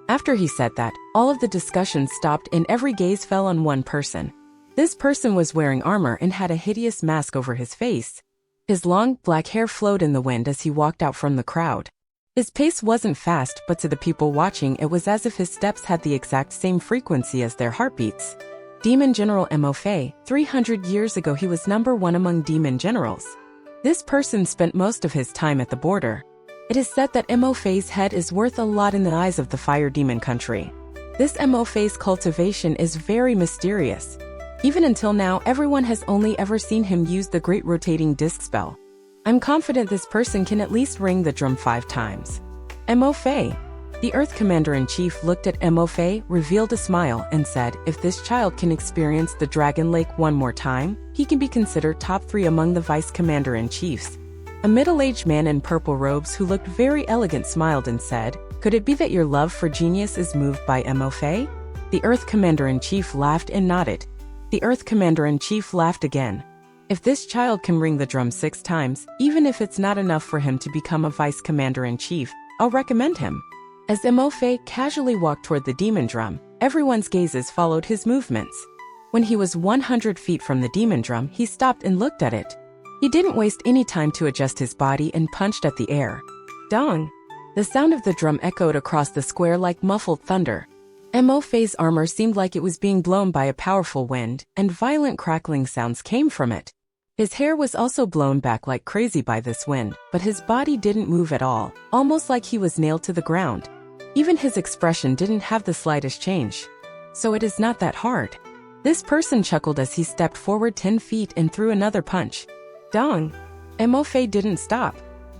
After he said that, all of the discussion stopped and every gaze fell on one person. This person was wearing armor and had a hideous mask over his face. His long, black hair flowed in the wind as he walked out from the crowd. His pace wasn't fast, but to the people watching it was as if his steps had the exact same frequency as their heartbeats. Demon General Mo Fei, 300 years ago he was #1 among demon generals. This person spent most of his time at the border. It is said that Mo Fei's head is worth a lot in the eyes of the fire demon country. This Mo Fei's cultivation is very mysterious. Even until now, everyone has only ever seen him use the Great Rotating Disc spell. I'm confident this person can at least ring the drum 5 times. Mo Fei. The Earth Commander-in-Chief looked at Mo Fei, revealed a smile, and said, "If this child can experience the Dragon Lake one more time, he can be considered top 3 among the Vice Commander-in-Chiefs." A middle-aged man in purple robes who looked very elegant smiled and said, "Could it be that your love for genius is moved by Mo Fei?" The Earth Commander-in-Chief laughed and nodded. The Earth Commander-in-Chief laughed again. "If this child can ring the drum 6 times, even if it's not enough for him to become a Vice Commander-in-Chief, I'll recommend him." As Mo Fei casually walked toward the demon drum, everyone's gazes followed his movements. When he was 100 feet from the demon drum, he stopped and looked at it. He didn't waste any time to adjust his body and punched at the air. Dong! The sound of the drum echoed across the square like muffled thunder. Mo Fei's armor seemed like it was being blown by a powerful wind, and violent crackling sounds came from it. His hair was also blown back like crazy by this wind, but his body didn't move at all, almost like he was nailed to the ground. Even his expression didn't have the slightest change. So it is not that hard. This person chuckled as he stepped forward 10 feet and threw another punch. Dong! Mo Fei didn't stop.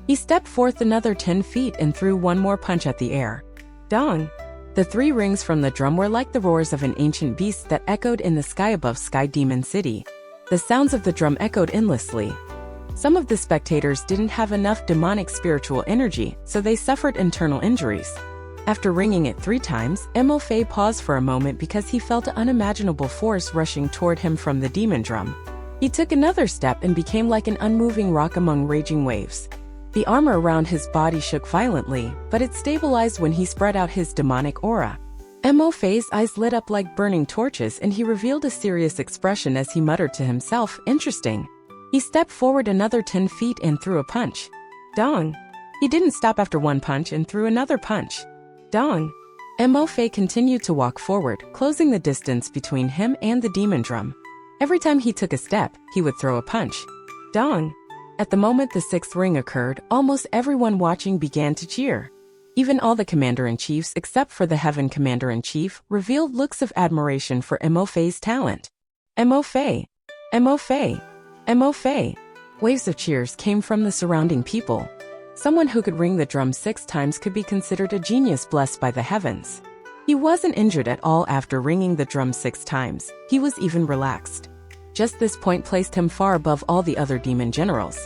He stepped forth another 10 feet and threw one more punch at the air. Dong! The 3 rings from the drum were like the roars of an ancient beast that echoed in the sky above Sky Demon City. The sounds of the drum echoed endlessly. Some of the spectators didn't have enough demonic spiritual energy, so they suffered internal injuries. After ringing it 3 times, Mo Fei paused for a moment because he felt an unimaginable force rushing toward him from the demon drum. He took another step and became like an unmoving rock among raging waves. The armor around his body shook violently, but it stabilized when he spread out his demonic aura. Mo Fei's eyes lit up like burning torches and he revealed a serious expression as he muttered to himself, "Interesting." He stepped forward another 10 feet and threw a punch. Dong! He didn't stop after one punch and threw another punch. Dong! Mo Fei continued to walk forward, closing the distance between him and the demon drum. Every time he took a step, he would throw a punch. Dong! At the moment the 6th ring occurred, almost everyone watching began to cheer. Even all the commander-in-chiefs except for the Heaven Commander-in-Chief revealed looks of admiration for Mo Fei's talent. Mo Fei! Mo Fei! Mo Fei! Waves of cheers came from the surrounding people. Someone who could ring the drum 6 times could be considered a genius blessed by the heavens. He wasn't injured at all after ringing the drum 6 times. He was even relaxed. Just this point placed him far above all the other demon generals.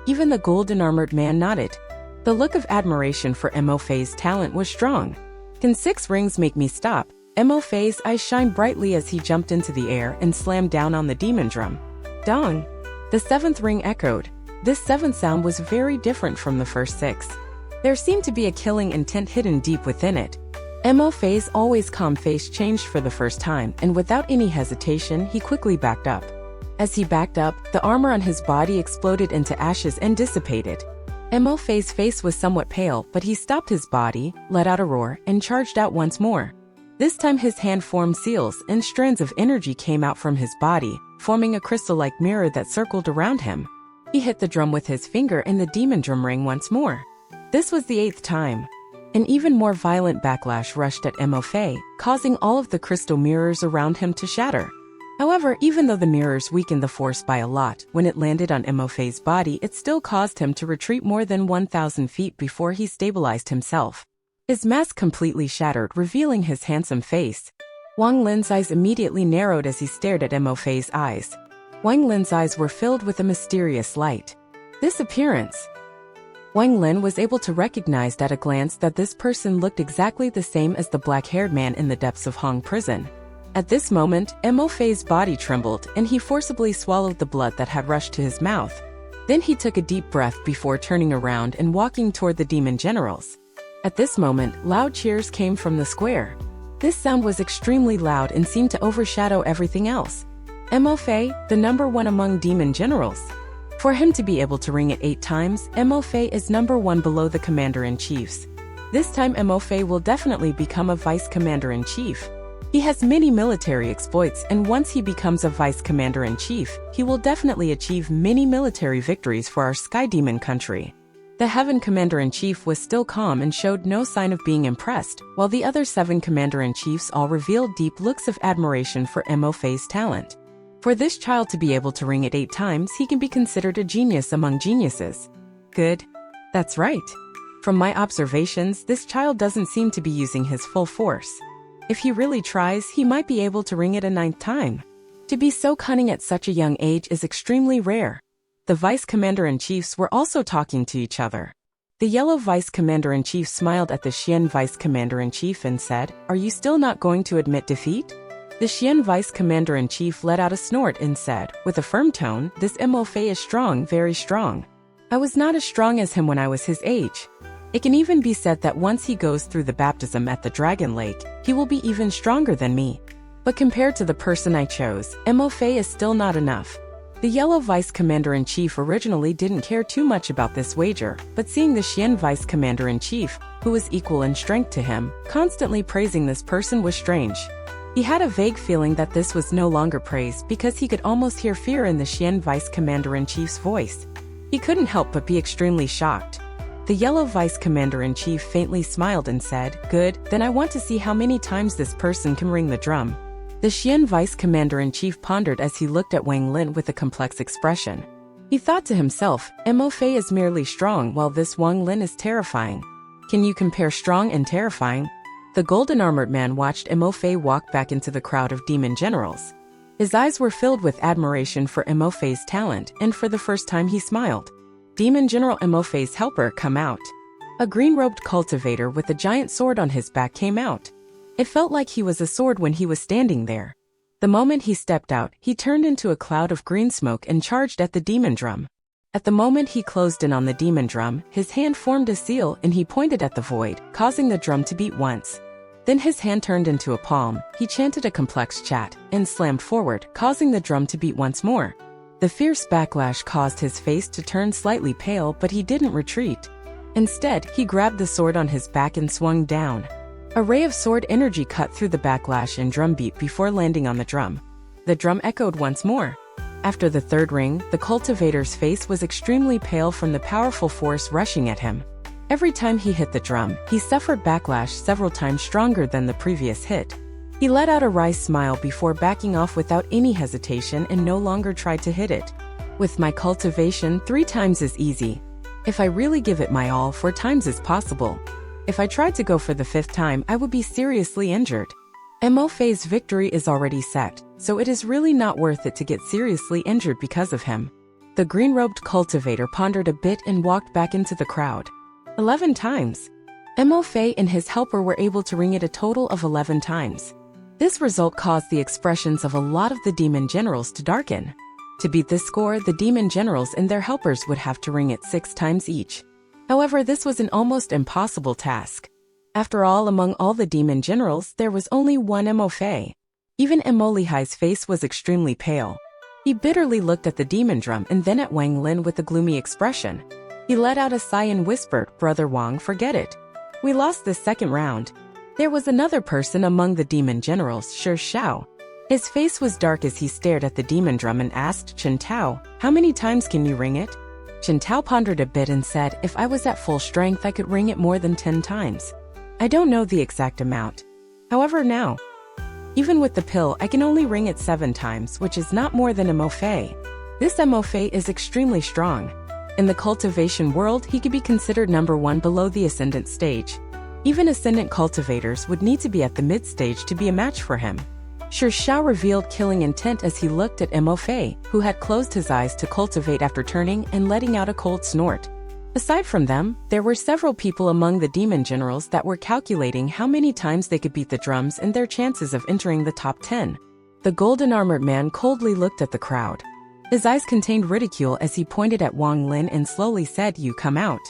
Even the golden armored man nodded. The look of admiration for Mo Fei's talent was strong. "Can 6 rings make me stop?" Mo Fei's eyes shined brightly as he jumped into the air and slammed down on the demon drum. Dong! The 7th ring echoed. This 7th sound was very different from the first 6. There seemed to be a killing intent hidden deep within it. Mo Fei's always calm face changed for the first time, and without any hesitation, he quickly backed up. As he backed up, the armor on his body exploded into ashes and dissipated. Mo Fei's face was somewhat pale, but he stopped his body, let out a roar, and charged out once more. This time his hand formed seals, and strands of energy came out from his body, forming a crystal-like mirror that circled around him. He hit the drum with his finger and the demon drum rang once more. This was the 8th time. An even more violent backlash rushed at Mo Fei, causing all of the crystal mirrors around him to shatter. However, even though the mirrors weakened the force by a lot, when it landed on Mo Fei's body it still caused him to retreat more than 1,000 feet before he stabilized himself. His mask completely shattered, revealing his handsome face. Wang Lin's eyes immediately narrowed as he stared at Mo Fei's eyes. Wang Lin's eyes were filled with a mysterious light. This appearance. Wang Lin was able to recognize at a glance that this person looked exactly the same as the black-haired man in the depths of Hong Prison. At this moment, Mo Fei's body trembled and he forcibly swallowed the blood that had rushed to his mouth. Then he took a deep breath before turning around and walking toward the demon generals. At this moment, loud cheers came from the square. This sound was extremely loud and seemed to overshadow everything else. Mo Fei, the number one among demon generals. For him to be able to ring it 8 times, Mo Fei is number 1 below the commander-in-chiefs. This time Mo Fei will definitely become a vice commander-in-chief. He has many military exploits, and once he becomes a vice commander-in-chief, he will definitely achieve many military victories for our Sky Demon country. The Heaven Commander-in-Chief was still calm and showed no sign of being impressed, while the other 7 Commander-in-Chiefs all revealed deep looks of admiration for Mo Fei's talent. For this child to be able to ring it 8 times, he can be considered a genius among geniuses. Good. That's right. From my observations, this child doesn't seem to be using his full force. If he really tries, he might be able to ring it a 9th time. To be so cunning at such a young age is extremely rare. The Vice Commander-in-Chiefs were also talking to each other. The Yellow Vice Commander-in-Chief smiled at the XIAN Vice Commander-in-Chief and said, "Are you still not going to admit defeat?" The XIAN Vice Commander-in-Chief let out a snort and said, with a firm tone, "This Mo Fei is strong, very strong. I was not as strong as him when I was his age. It can even be said that once he goes through the baptism at the Dragon Lake, he will be even stronger than me. But compared to the person I chose, Mo Fei is still not enough." The Yellow Vice Commander-in-Chief originally didn't care too much about this wager, but seeing the XIAN Vice Commander-in-Chief, who was equal in strength to him, constantly praising this person was strange. He had a vague feeling that this was no longer praise because he could almost hear fear in the XIAN Vice Commander-in-Chief's voice. He couldn't help but be extremely shocked. The Yellow Vice Commander-in-Chief faintly smiled and said, "Good, then I want to see how many times this person can ring the drum." The XIAN Vice Commander-in-Chief pondered as he looked at Wang Lin with a complex expression. He thought to himself, Mo Fei is merely strong while this Wang Lin is terrifying. Can you compare strong and terrifying? The golden-armored man watched Mo Fei walk back into the crowd of demon generals. His eyes were filled with admiration for Mo Fei's talent, and for the first time he smiled. Demon General Mo Fei's helper come out. A green-robed cultivator with a giant sword on his back came out. It felt like he was a sword when he was standing there. The moment he stepped out, he turned into a cloud of green smoke and charged at the demon drum. At the moment he closed in on the demon drum, his hand formed a seal and he pointed at the void, causing the drum to beat once. Then his hand turned into a palm, he chanted a complex chant, and slammed forward, causing the drum to beat once more. The fierce backlash caused his face to turn slightly pale, but he didn't retreat. Instead, he grabbed the sword on his back and swung down. A ray of sword energy cut through the backlash and drum beat before landing on the drum. The drum echoed once more. After the 3rd ring, the cultivator's face was extremely pale from the powerful force rushing at him. Every time he hit the drum, he suffered backlash several times stronger than the previous hit. He let out a wry smile before backing off without any hesitation and no longer tried to hit it. With my cultivation, 3 times is easy. If I really give it my all, 4 times is possible. If I tried to go for the 5th time, I would be seriously injured. Mo Fei's victory is already set, so it is really not worth it to get seriously injured because of him. The green-robed cultivator pondered a bit and walked back into the crowd. 11 times. Mo Fei and his helper were able to ring it a total of 11 times. This result caused the expressions of a lot of the demon generals to darken. To beat this score, the demon generals and their helpers would have to ring it 6 times each. However, this was an almost impossible task. After all, among all the demon generals, there was only one Mo Fei. Even Mo Lihai's face was extremely pale. He bitterly looked at the demon drum and then at Wang Lin with a gloomy expression. He let out a sigh and whispered, "Brother Wang, forget it. We lost this 2nd round." There was another person among the demon generals, Shi Xiao. His face was dark as he stared at the demon drum and asked Chen Tao, "How many times can you ring it?" Chen Tao pondered a bit and said, "If I was at full strength, I could ring it more than 10 times. I don't know the exact amount. However, now, even with the pill, I can only ring it 7 times, which is not more than Mo Fei. This Mo Fei is extremely strong. In the cultivation world, he could be considered number 1 below the ascendant stage. Even ascendant cultivators would need to be at the mid-stage to be a match for him. Shi Xiao revealed killing intent as he looked at Mo Fei, who had closed his eyes to cultivate after turning and letting out a cold snort. Aside from them, there were several people among the demon generals that were calculating how many times they could beat the drums and their chances of entering the top 10. The golden-armored man coldly looked at the crowd. His eyes contained ridicule as he pointed at Wang Lin and slowly said, "You come out."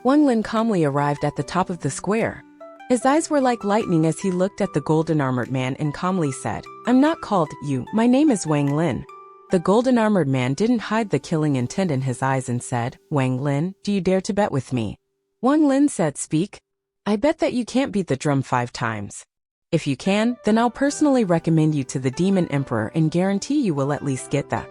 Wang Lin calmly arrived at the top of the square. His eyes were like lightning as he looked at the golden-armored man and calmly said, "I'm not called you, my name is Wang Lin." The golden-armored man didn't hide the killing intent in his eyes and said, "Wang Lin, do you dare to bet with me?" Wang Lin said, "Speak." "I bet that you can't beat the drum 5 times. If you can, then I'll personally recommend you to the Demon Emperor and guarantee you will at least get the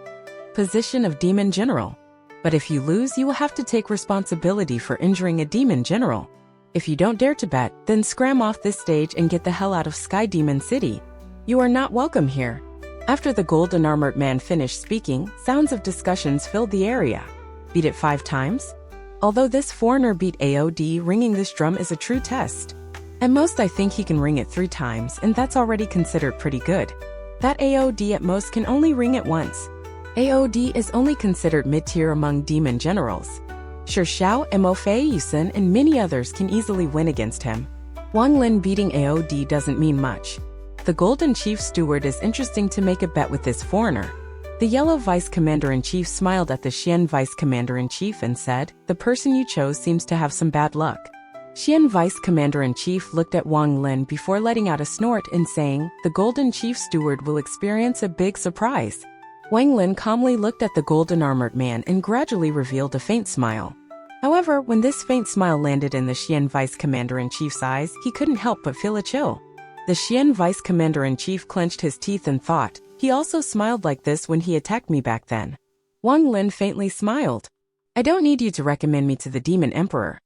position of Demon General. But if you lose, you will have to take responsibility for injuring a Demon General. If you don't dare to bet, then scram off this stage and get the hell out of Sky Demon City. You are not welcome here." After the golden-armored man finished speaking, sounds of discussions filled the area. Beat it 5 times? Although this foreigner beat AOD, ringing this drum is a true test. At most I think he can ring it 3 times, and that's already considered pretty good. That AOD at most can only ring it once. AOD is only considered mid-tier among demon generals. Shi Xiao, Mo Fei, Yusen, and many others can easily win against him. Wang Lin beating AOD doesn't mean much. The Golden Chief Steward is interesting to make a bet with this foreigner. The Yellow Vice Commander-in-Chief smiled at the XIAN Vice Commander-in-Chief and said, "The person you chose seems to have some bad luck." XIAN Vice Commander-in-Chief looked at Wang Lin before letting out a snort and saying, "The Golden Chief Steward will experience a big surprise." Wang Lin calmly looked at the golden-armored man and gradually revealed a faint smile. However, when this faint smile landed in the XIAN Vice Commander-in-Chief's eyes, he couldn't help but feel a chill. The XIAN Vice Commander-in-Chief clenched his teeth and thought, "He also smiled like this when he attacked me back then." Wang Lin faintly smiled. "I don't need you to recommend me to the Demon Emperor."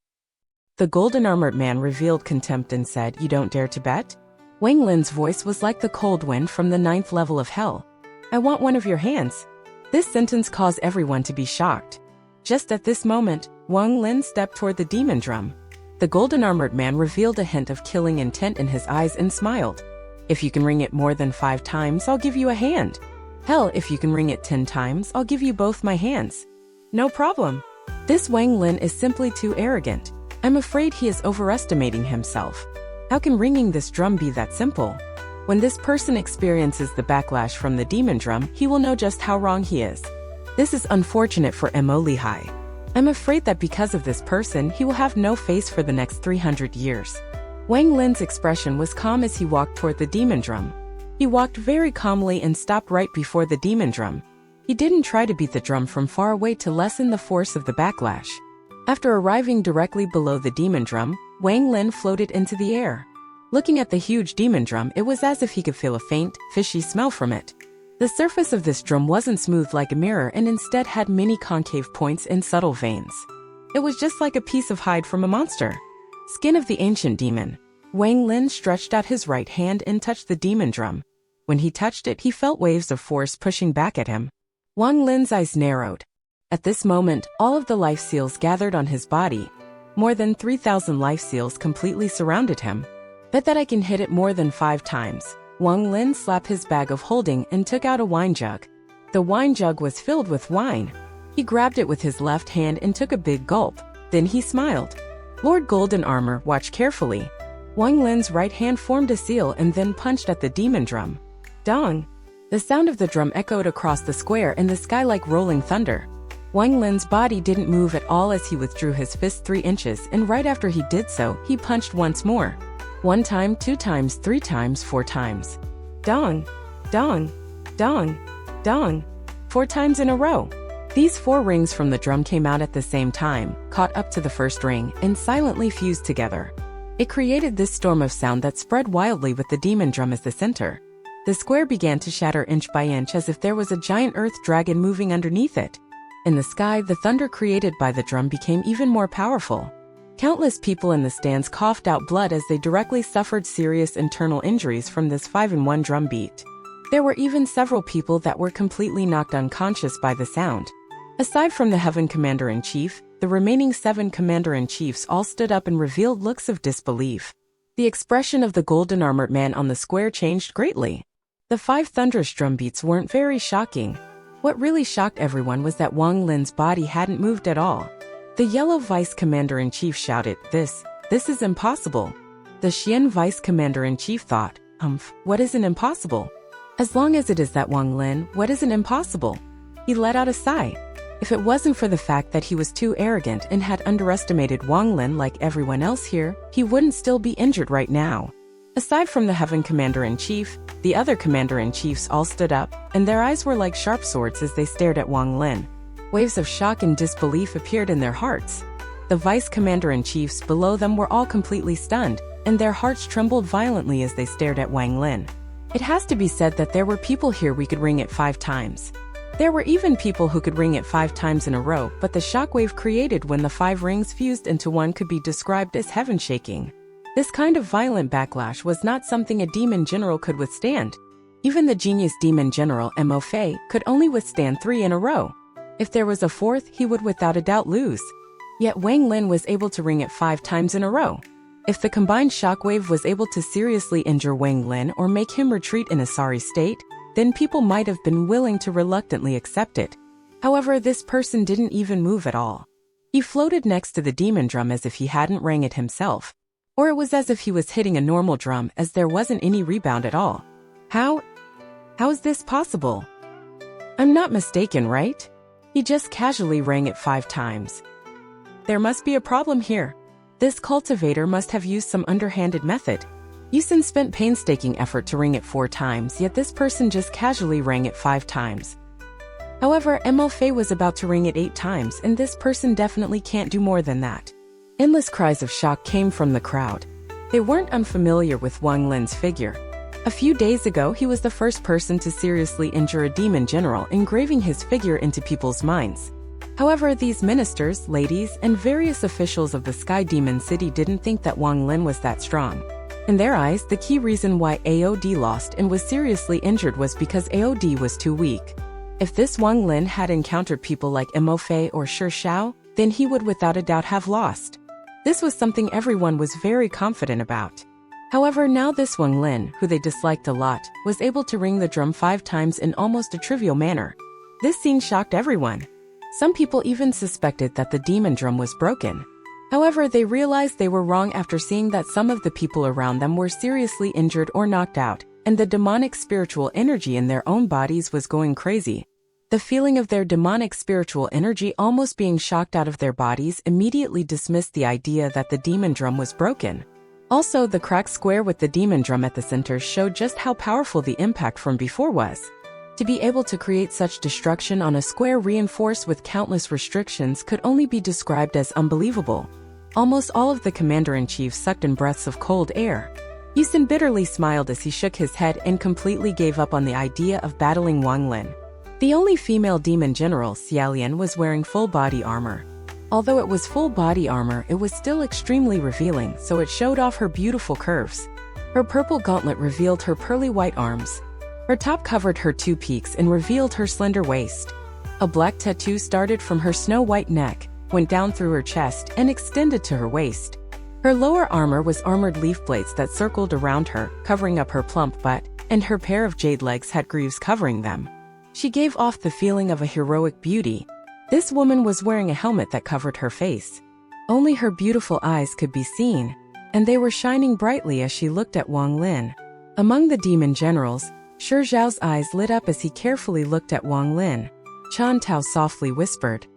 The golden-armored man revealed contempt and said, "You don't dare to bet?" Wang Lin's voice was like the cold wind from the 9th level of hell. "I want one of your hands." This sentence caused everyone to be shocked. Just at this moment, Wang Lin stepped toward the demon drum. The golden-armored man revealed a hint of killing intent in his eyes and smiled. "If you can ring it more than 5 times, I'll give you a hand. Hell, if you can ring it 10 times, I'll give you both my hands. No problem." This Wang Lin is simply too arrogant. I'm afraid he is overestimating himself. How can ringing this drum be that simple? When this person experiences the backlash from the demon drum, he will know just how wrong he is. This is unfortunate for Mo Lihai. I'm afraid that because of this person, he will have no face for the next 300 years. Wang Lin's expression was calm as he walked toward the demon drum. He walked very calmly and stopped right before the demon drum. He didn't try to beat the drum from far away to lessen the force of the backlash. After arriving directly below the demon drum, Wang Lin floated into the air. Looking at the huge demon drum, it was as if he could feel a faint, fishy smell from it. The surface of this drum wasn't smooth like a mirror and instead had many concave points and subtle veins. It was just like a piece of hide from a monster. Skin of the ancient demon. Wang Lin stretched out his right hand and touched the demon drum. When he touched it, he felt waves of force pushing back at him. Wang Lin's eyes narrowed. At this moment, all of the life seals gathered on his body. More than 3,000 life seals completely surrounded him. "Bet that I can hit it more than 5 times." Wang Lin slapped his bag of holding and took out a wine jug. The wine jug was filled with wine. He grabbed it with his left hand and took a big gulp. Then he smiled. "Lord Golden Armor, watch carefully." Wang Lin's right hand formed a seal and then punched at the demon drum. Dong! The sound of the drum echoed across the square and the sky like rolling thunder. Wang Lin's body didn't move at all as he withdrew his fist 3 inches, and right after he did so, he punched once more. 1 time, 2 times, 3 times, 4 times. Dong! Dong! Dong! Dong! 4 times in a row. These 4 rings from the drum came out at the same time, caught up to the first ring, and silently fused together. It created this storm of sound that spread wildly with the demon drum as the center. The square began to shatter inch by inch as if there was a giant earth dragon moving underneath it. In the sky, the thunder created by the drum became even more powerful. Countless people in the stands coughed out blood as they directly suffered serious internal injuries from this 5-in-1 drum beat. There were even several people that were completely knocked unconscious by the sound. Aside from the Heaven Commander-in-Chief, the remaining 7 Commander-in-Chiefs all stood up and revealed looks of disbelief. The expression of the golden-armored man on the square changed greatly. The 5 thunderous drum beats weren't very shocking. What really shocked everyone was that Wang Lin's body hadn't moved at all. The yellow vice commander-in-chief shouted, This is impossible. The XIAN vice commander-in-chief thought, what isn't impossible? As long as it is that Wang Lin, what isn't impossible? He let out a sigh. If it wasn't for the fact that he was too arrogant and had underestimated Wang Lin like everyone else here, he wouldn't still be injured right now. Aside from the Heaven Commander-in-Chief, the other Commander-in-Chiefs all stood up, and their eyes were like sharp swords as they stared at Wang Lin. Waves of shock and disbelief appeared in their hearts. The Vice Commander-in-Chiefs below them were all completely stunned, and their hearts trembled violently as they stared at Wang Lin. It has to be said that there were people here we could ring it 5 times. There were even people who could ring it 5 times in a row, but the shockwave created when the 5 rings fused into one could be described as heaven-shaking. This kind of violent backlash was not something a demon general could withstand. Even the genius demon general Mo Fei could only withstand 3 in a row. If there was a 4th, he would without a doubt lose. Yet Wang Lin was able to ring it 5 times in a row. If the combined shockwave was able to seriously injure Wang Lin or make him retreat in a sorry state, then people might have been willing to reluctantly accept it. However, this person didn't even move at all. He floated next to the demon drum as if he hadn't rang it himself. Or it was as if he was hitting a normal drum as there wasn't any rebound at all. How is this possible? I'm not mistaken, right? He just casually rang it 5 times. There must be a problem here. This cultivator must have used some underhanded method. XIAN spent painstaking effort to ring it 4 times, yet this person just casually rang it 5 times. However, Mo Fei was about to ring it 8 times, and this person definitely can't do more than that. Endless cries of shock came from the crowd. They weren't unfamiliar with Wang Lin's figure. A few days ago, he was the first person to seriously injure a demon general, engraving his figure into people's minds. However, these ministers, ladies, and various officials of the Sky Demon City didn't think that Wang Lin was that strong. In their eyes, the key reason why AOD lost and was seriously injured was because AOD was too weak. If this Wang Lin had encountered people like Mo Fei or Shi Xiao, then he would without a doubt have lost. This was something everyone was very confident about. However, now this Wang Lin, who they disliked a lot, was able to ring the drum 5 times in almost a trivial manner. This scene shocked everyone. Some people even suspected that the demon drum was broken. However, they realized they were wrong after seeing that some of the people around them were seriously injured or knocked out, and the demonic spiritual energy in their own bodies was going crazy. The feeling of their demonic spiritual energy almost being shocked out of their bodies immediately dismissed the idea that the demon drum was broken. Also, the cracked square with the demon drum at the center showed just how powerful the impact from before was. To be able to create such destruction on a square reinforced with countless restrictions could only be described as unbelievable. Almost all of the commander-in-chief sucked in breaths of cold air. XIAN bitterly smiled as he shook his head and completely gave up on the idea of battling Wang Lin. The only female demon general, XIAN, was wearing full body armor. Although it was full body armor, it was still extremely revealing, so it showed off her beautiful curves. Her purple gauntlet revealed her pearly white arms. Her top covered her 2 peaks and revealed her slender waist. A black tattoo started from her snow-white neck, went down through her chest, and extended to her waist. Her lower armor was armored leaf plates that circled around her, covering up her plump butt, and her pair of jade legs had greaves covering them. She gave off the feeling of a heroic beauty. This woman was wearing a helmet that covered her face. Only her beautiful eyes could be seen, and they were shining brightly as she looked at Wang Lin. Among the demon generals, Shi Zhao's eyes lit up as he carefully looked at Wang Lin. Chan Tao softly whispered,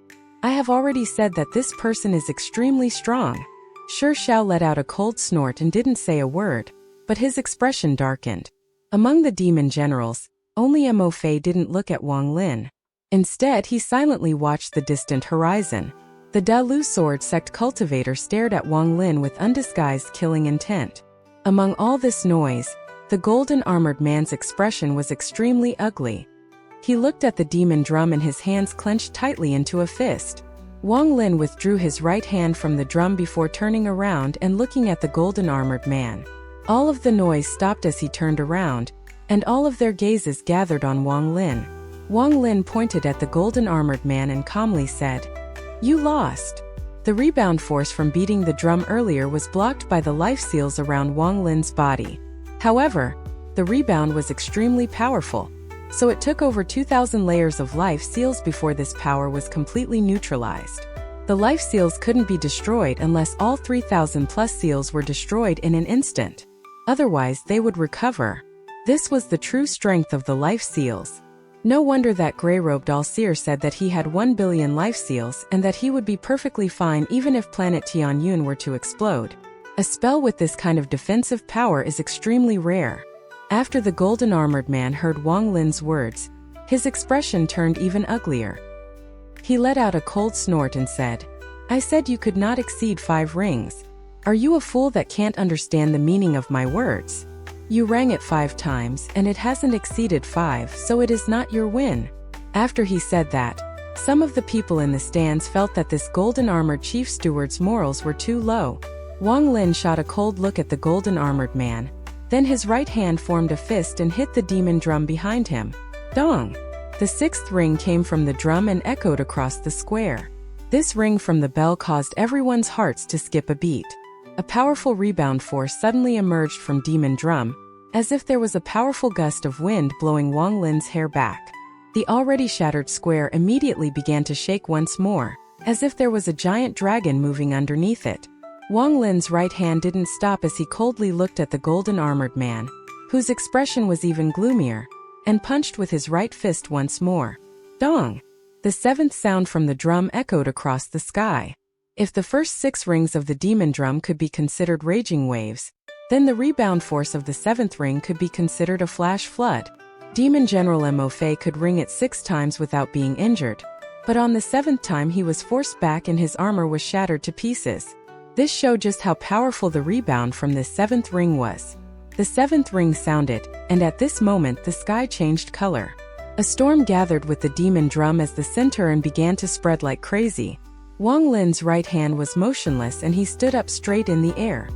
"I have already said that this person is extremely strong." Shi Xiao let out a cold snort and didn't say a word, but his expression darkened. Among the demon generals, only Mo Fei didn't look at Wang Lin. Instead, he silently watched the distant horizon. The Dalu sword sect cultivator stared at Wang Lin with undisguised killing intent. Among all this noise, the golden-armored man's expression was extremely ugly. He looked at the demon drum and his hands clenched tightly into a fist. Wang Lin withdrew his right hand from the drum before turning around and looking at the golden-armored man. All of the noise stopped as he turned around, and all of their gazes gathered on Wang Lin. Wang Lin pointed at the golden-armored man and calmly said, "You lost." The rebound force from beating the drum earlier was blocked by the life seals around Wang Lin's body. However, the rebound was extremely powerful, so it took over 2,000 layers of life seals before this power was completely neutralized. The life seals couldn't be destroyed unless all 3,000 plus seals were destroyed in an instant. Otherwise, they would recover. This was the true strength of the life seals. No wonder that gray-robed all-seer said that he had 1 billion life seals and that he would be perfectly fine even if planet Tianyun were to explode. A spell with this kind of defensive power is extremely rare. After the golden armored man heard Wang Lin's words, his expression turned even uglier. He let out a cold snort and said, "I said you could not exceed 5 rings. Are you a fool that can't understand the meaning of my words? You rang it 5 times and it hasn't exceeded 5, so it is not your win." After he said that, some of the people in the stands felt that this golden armored chief steward's morals were too low. Wang Lin shot a cold look at the golden armored man. Then his right hand formed a fist and hit the demon drum behind him. Dong! The 6th ring came from the drum and echoed across the square. This ring from the bell caused everyone's hearts to skip a beat. A powerful rebound force suddenly emerged from demon drum, as if there was a powerful gust of wind blowing Wang Lin's hair back. The already shattered square immediately began to shake once more, as if there was a giant dragon moving underneath it. Wang Lin's right hand didn't stop as he coldly looked at the golden armored man, whose expression was even gloomier, and punched with his right fist once more. Dong! The 7th sound from the drum echoed across the sky. If the first 6 rings of the demon drum could be considered raging waves, then the rebound force of the 7th ring could be considered a flash flood. Demon General Mo Fei could ring it 6 times without being injured, but on the 7th time he was forced back and his armor was shattered to pieces. This showed just how powerful the rebound from this 7th ring was. The 7th ring sounded, and at this moment the sky changed color. A storm gathered with the demon drum as the center and began to spread like crazy. Wang Lin's right hand was motionless and he stood up straight in the air.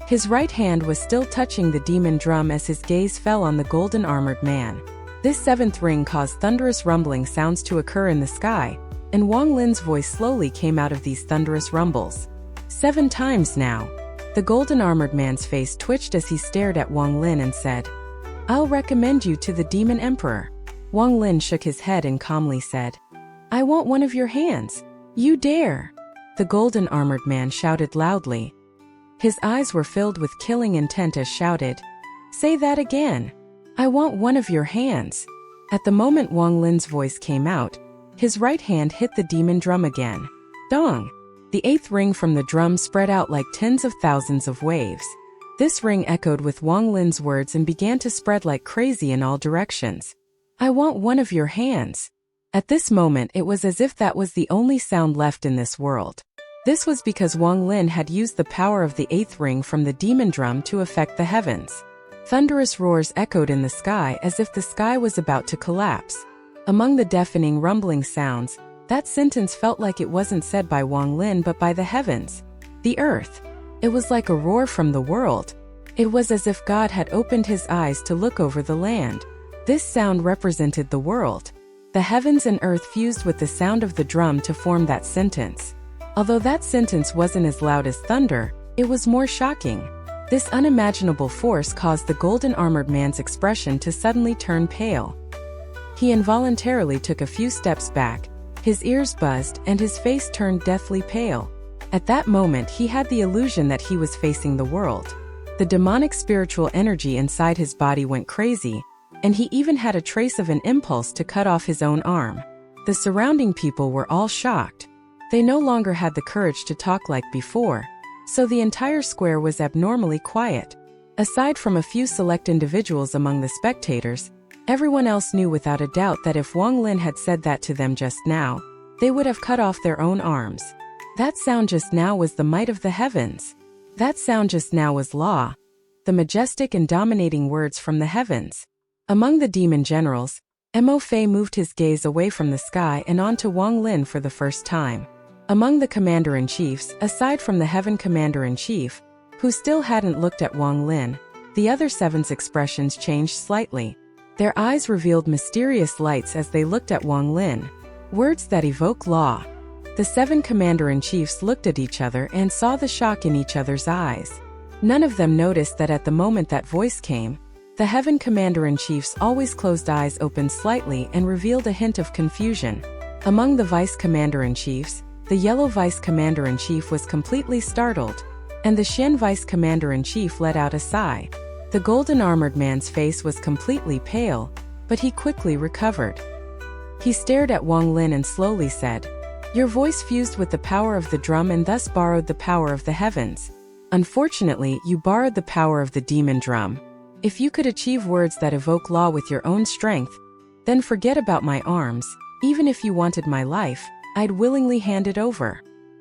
His right hand was still touching the demon drum as his gaze fell on the golden armored man. This 7th ring caused thunderous rumbling sounds to occur in the sky, and Wang Lin's voice slowly came out of these thunderous rumbles. 7 times now. The golden armored man's face twitched as he stared at Wang Lin and said, "I'll recommend you to the demon emperor." Wang Lin shook his head and calmly said, "I want one of your hands. You dare!" The golden armored man shouted loudly. His eyes were filled with killing intent as shouted, "Say that again. I want one of your hands." At the moment Wang Lin's voice came out, his right hand hit the demon drum again. Dong! The 8th ring from the drum spread out like tens of thousands of waves. This ring echoed with Wang Lin's words and began to spread like crazy in all directions. "I want one of your hands." At this moment it was as if that was the only sound left in this world. This was because Wang Lin had used the power of the 8th ring from the demon drum to affect the heavens. Thunderous roars echoed in the sky as if the sky was about to collapse. Among the deafening rumbling sounds, that sentence felt like it wasn't said by Wang Lin but by the heavens. The earth. It was like a roar from the world. It was as if God had opened his eyes to look over the land. This sound represented the world. The heavens and earth fused with the sound of the drum to form that sentence. Although that sentence wasn't as loud as thunder, it was more shocking. This unimaginable force caused the golden armored man's expression to suddenly turn pale. He involuntarily took a few steps back. His ears buzzed and his face turned deathly pale. At that moment he had the illusion that he was facing the world. The demonic spiritual energy inside his body went crazy, and he even had a trace of an impulse to cut off his own arm. The surrounding people were all shocked. They no longer had the courage to talk like before, so the entire square was abnormally quiet. Aside from a few select individuals among the spectators, everyone else knew without a doubt that if Wang Lin had said that to them just now, they would have cut off their own arms. That sound just now was the might of the heavens. That sound just now was law. The majestic and dominating words from the heavens. Among the demon generals, Mo Fei moved his gaze away from the sky and onto Wang Lin for the first time. Among the commander-in-chiefs, aside from the heaven commander-in-chief, who still hadn't looked at Wang Lin, the other 7's expressions changed slightly. Their eyes revealed mysterious lights as they looked at Wang Lin. Words that evoke law. The 7 commander-in-chiefs looked at each other and saw the shock in each other's eyes. None of them noticed that at the moment that voice came, the Heaven Commander-in-Chief's always closed eyes opened slightly and revealed a hint of confusion. Among the Vice Commander-in-Chiefs, the Yellow Vice Commander-in-Chief was completely startled, and the XIAN Vice Commander-in-Chief let out a sigh. The golden-armored man's face was completely pale, but he quickly recovered. He stared at Wang Lin and slowly said, "Your voice fused with the power of the drum and thus borrowed the power of the heavens. Unfortunately, you borrowed the power of the demon drum. If you could achieve words that evoke law with your own strength, then forget about my arms. Even if you wanted my life, I'd willingly hand it over."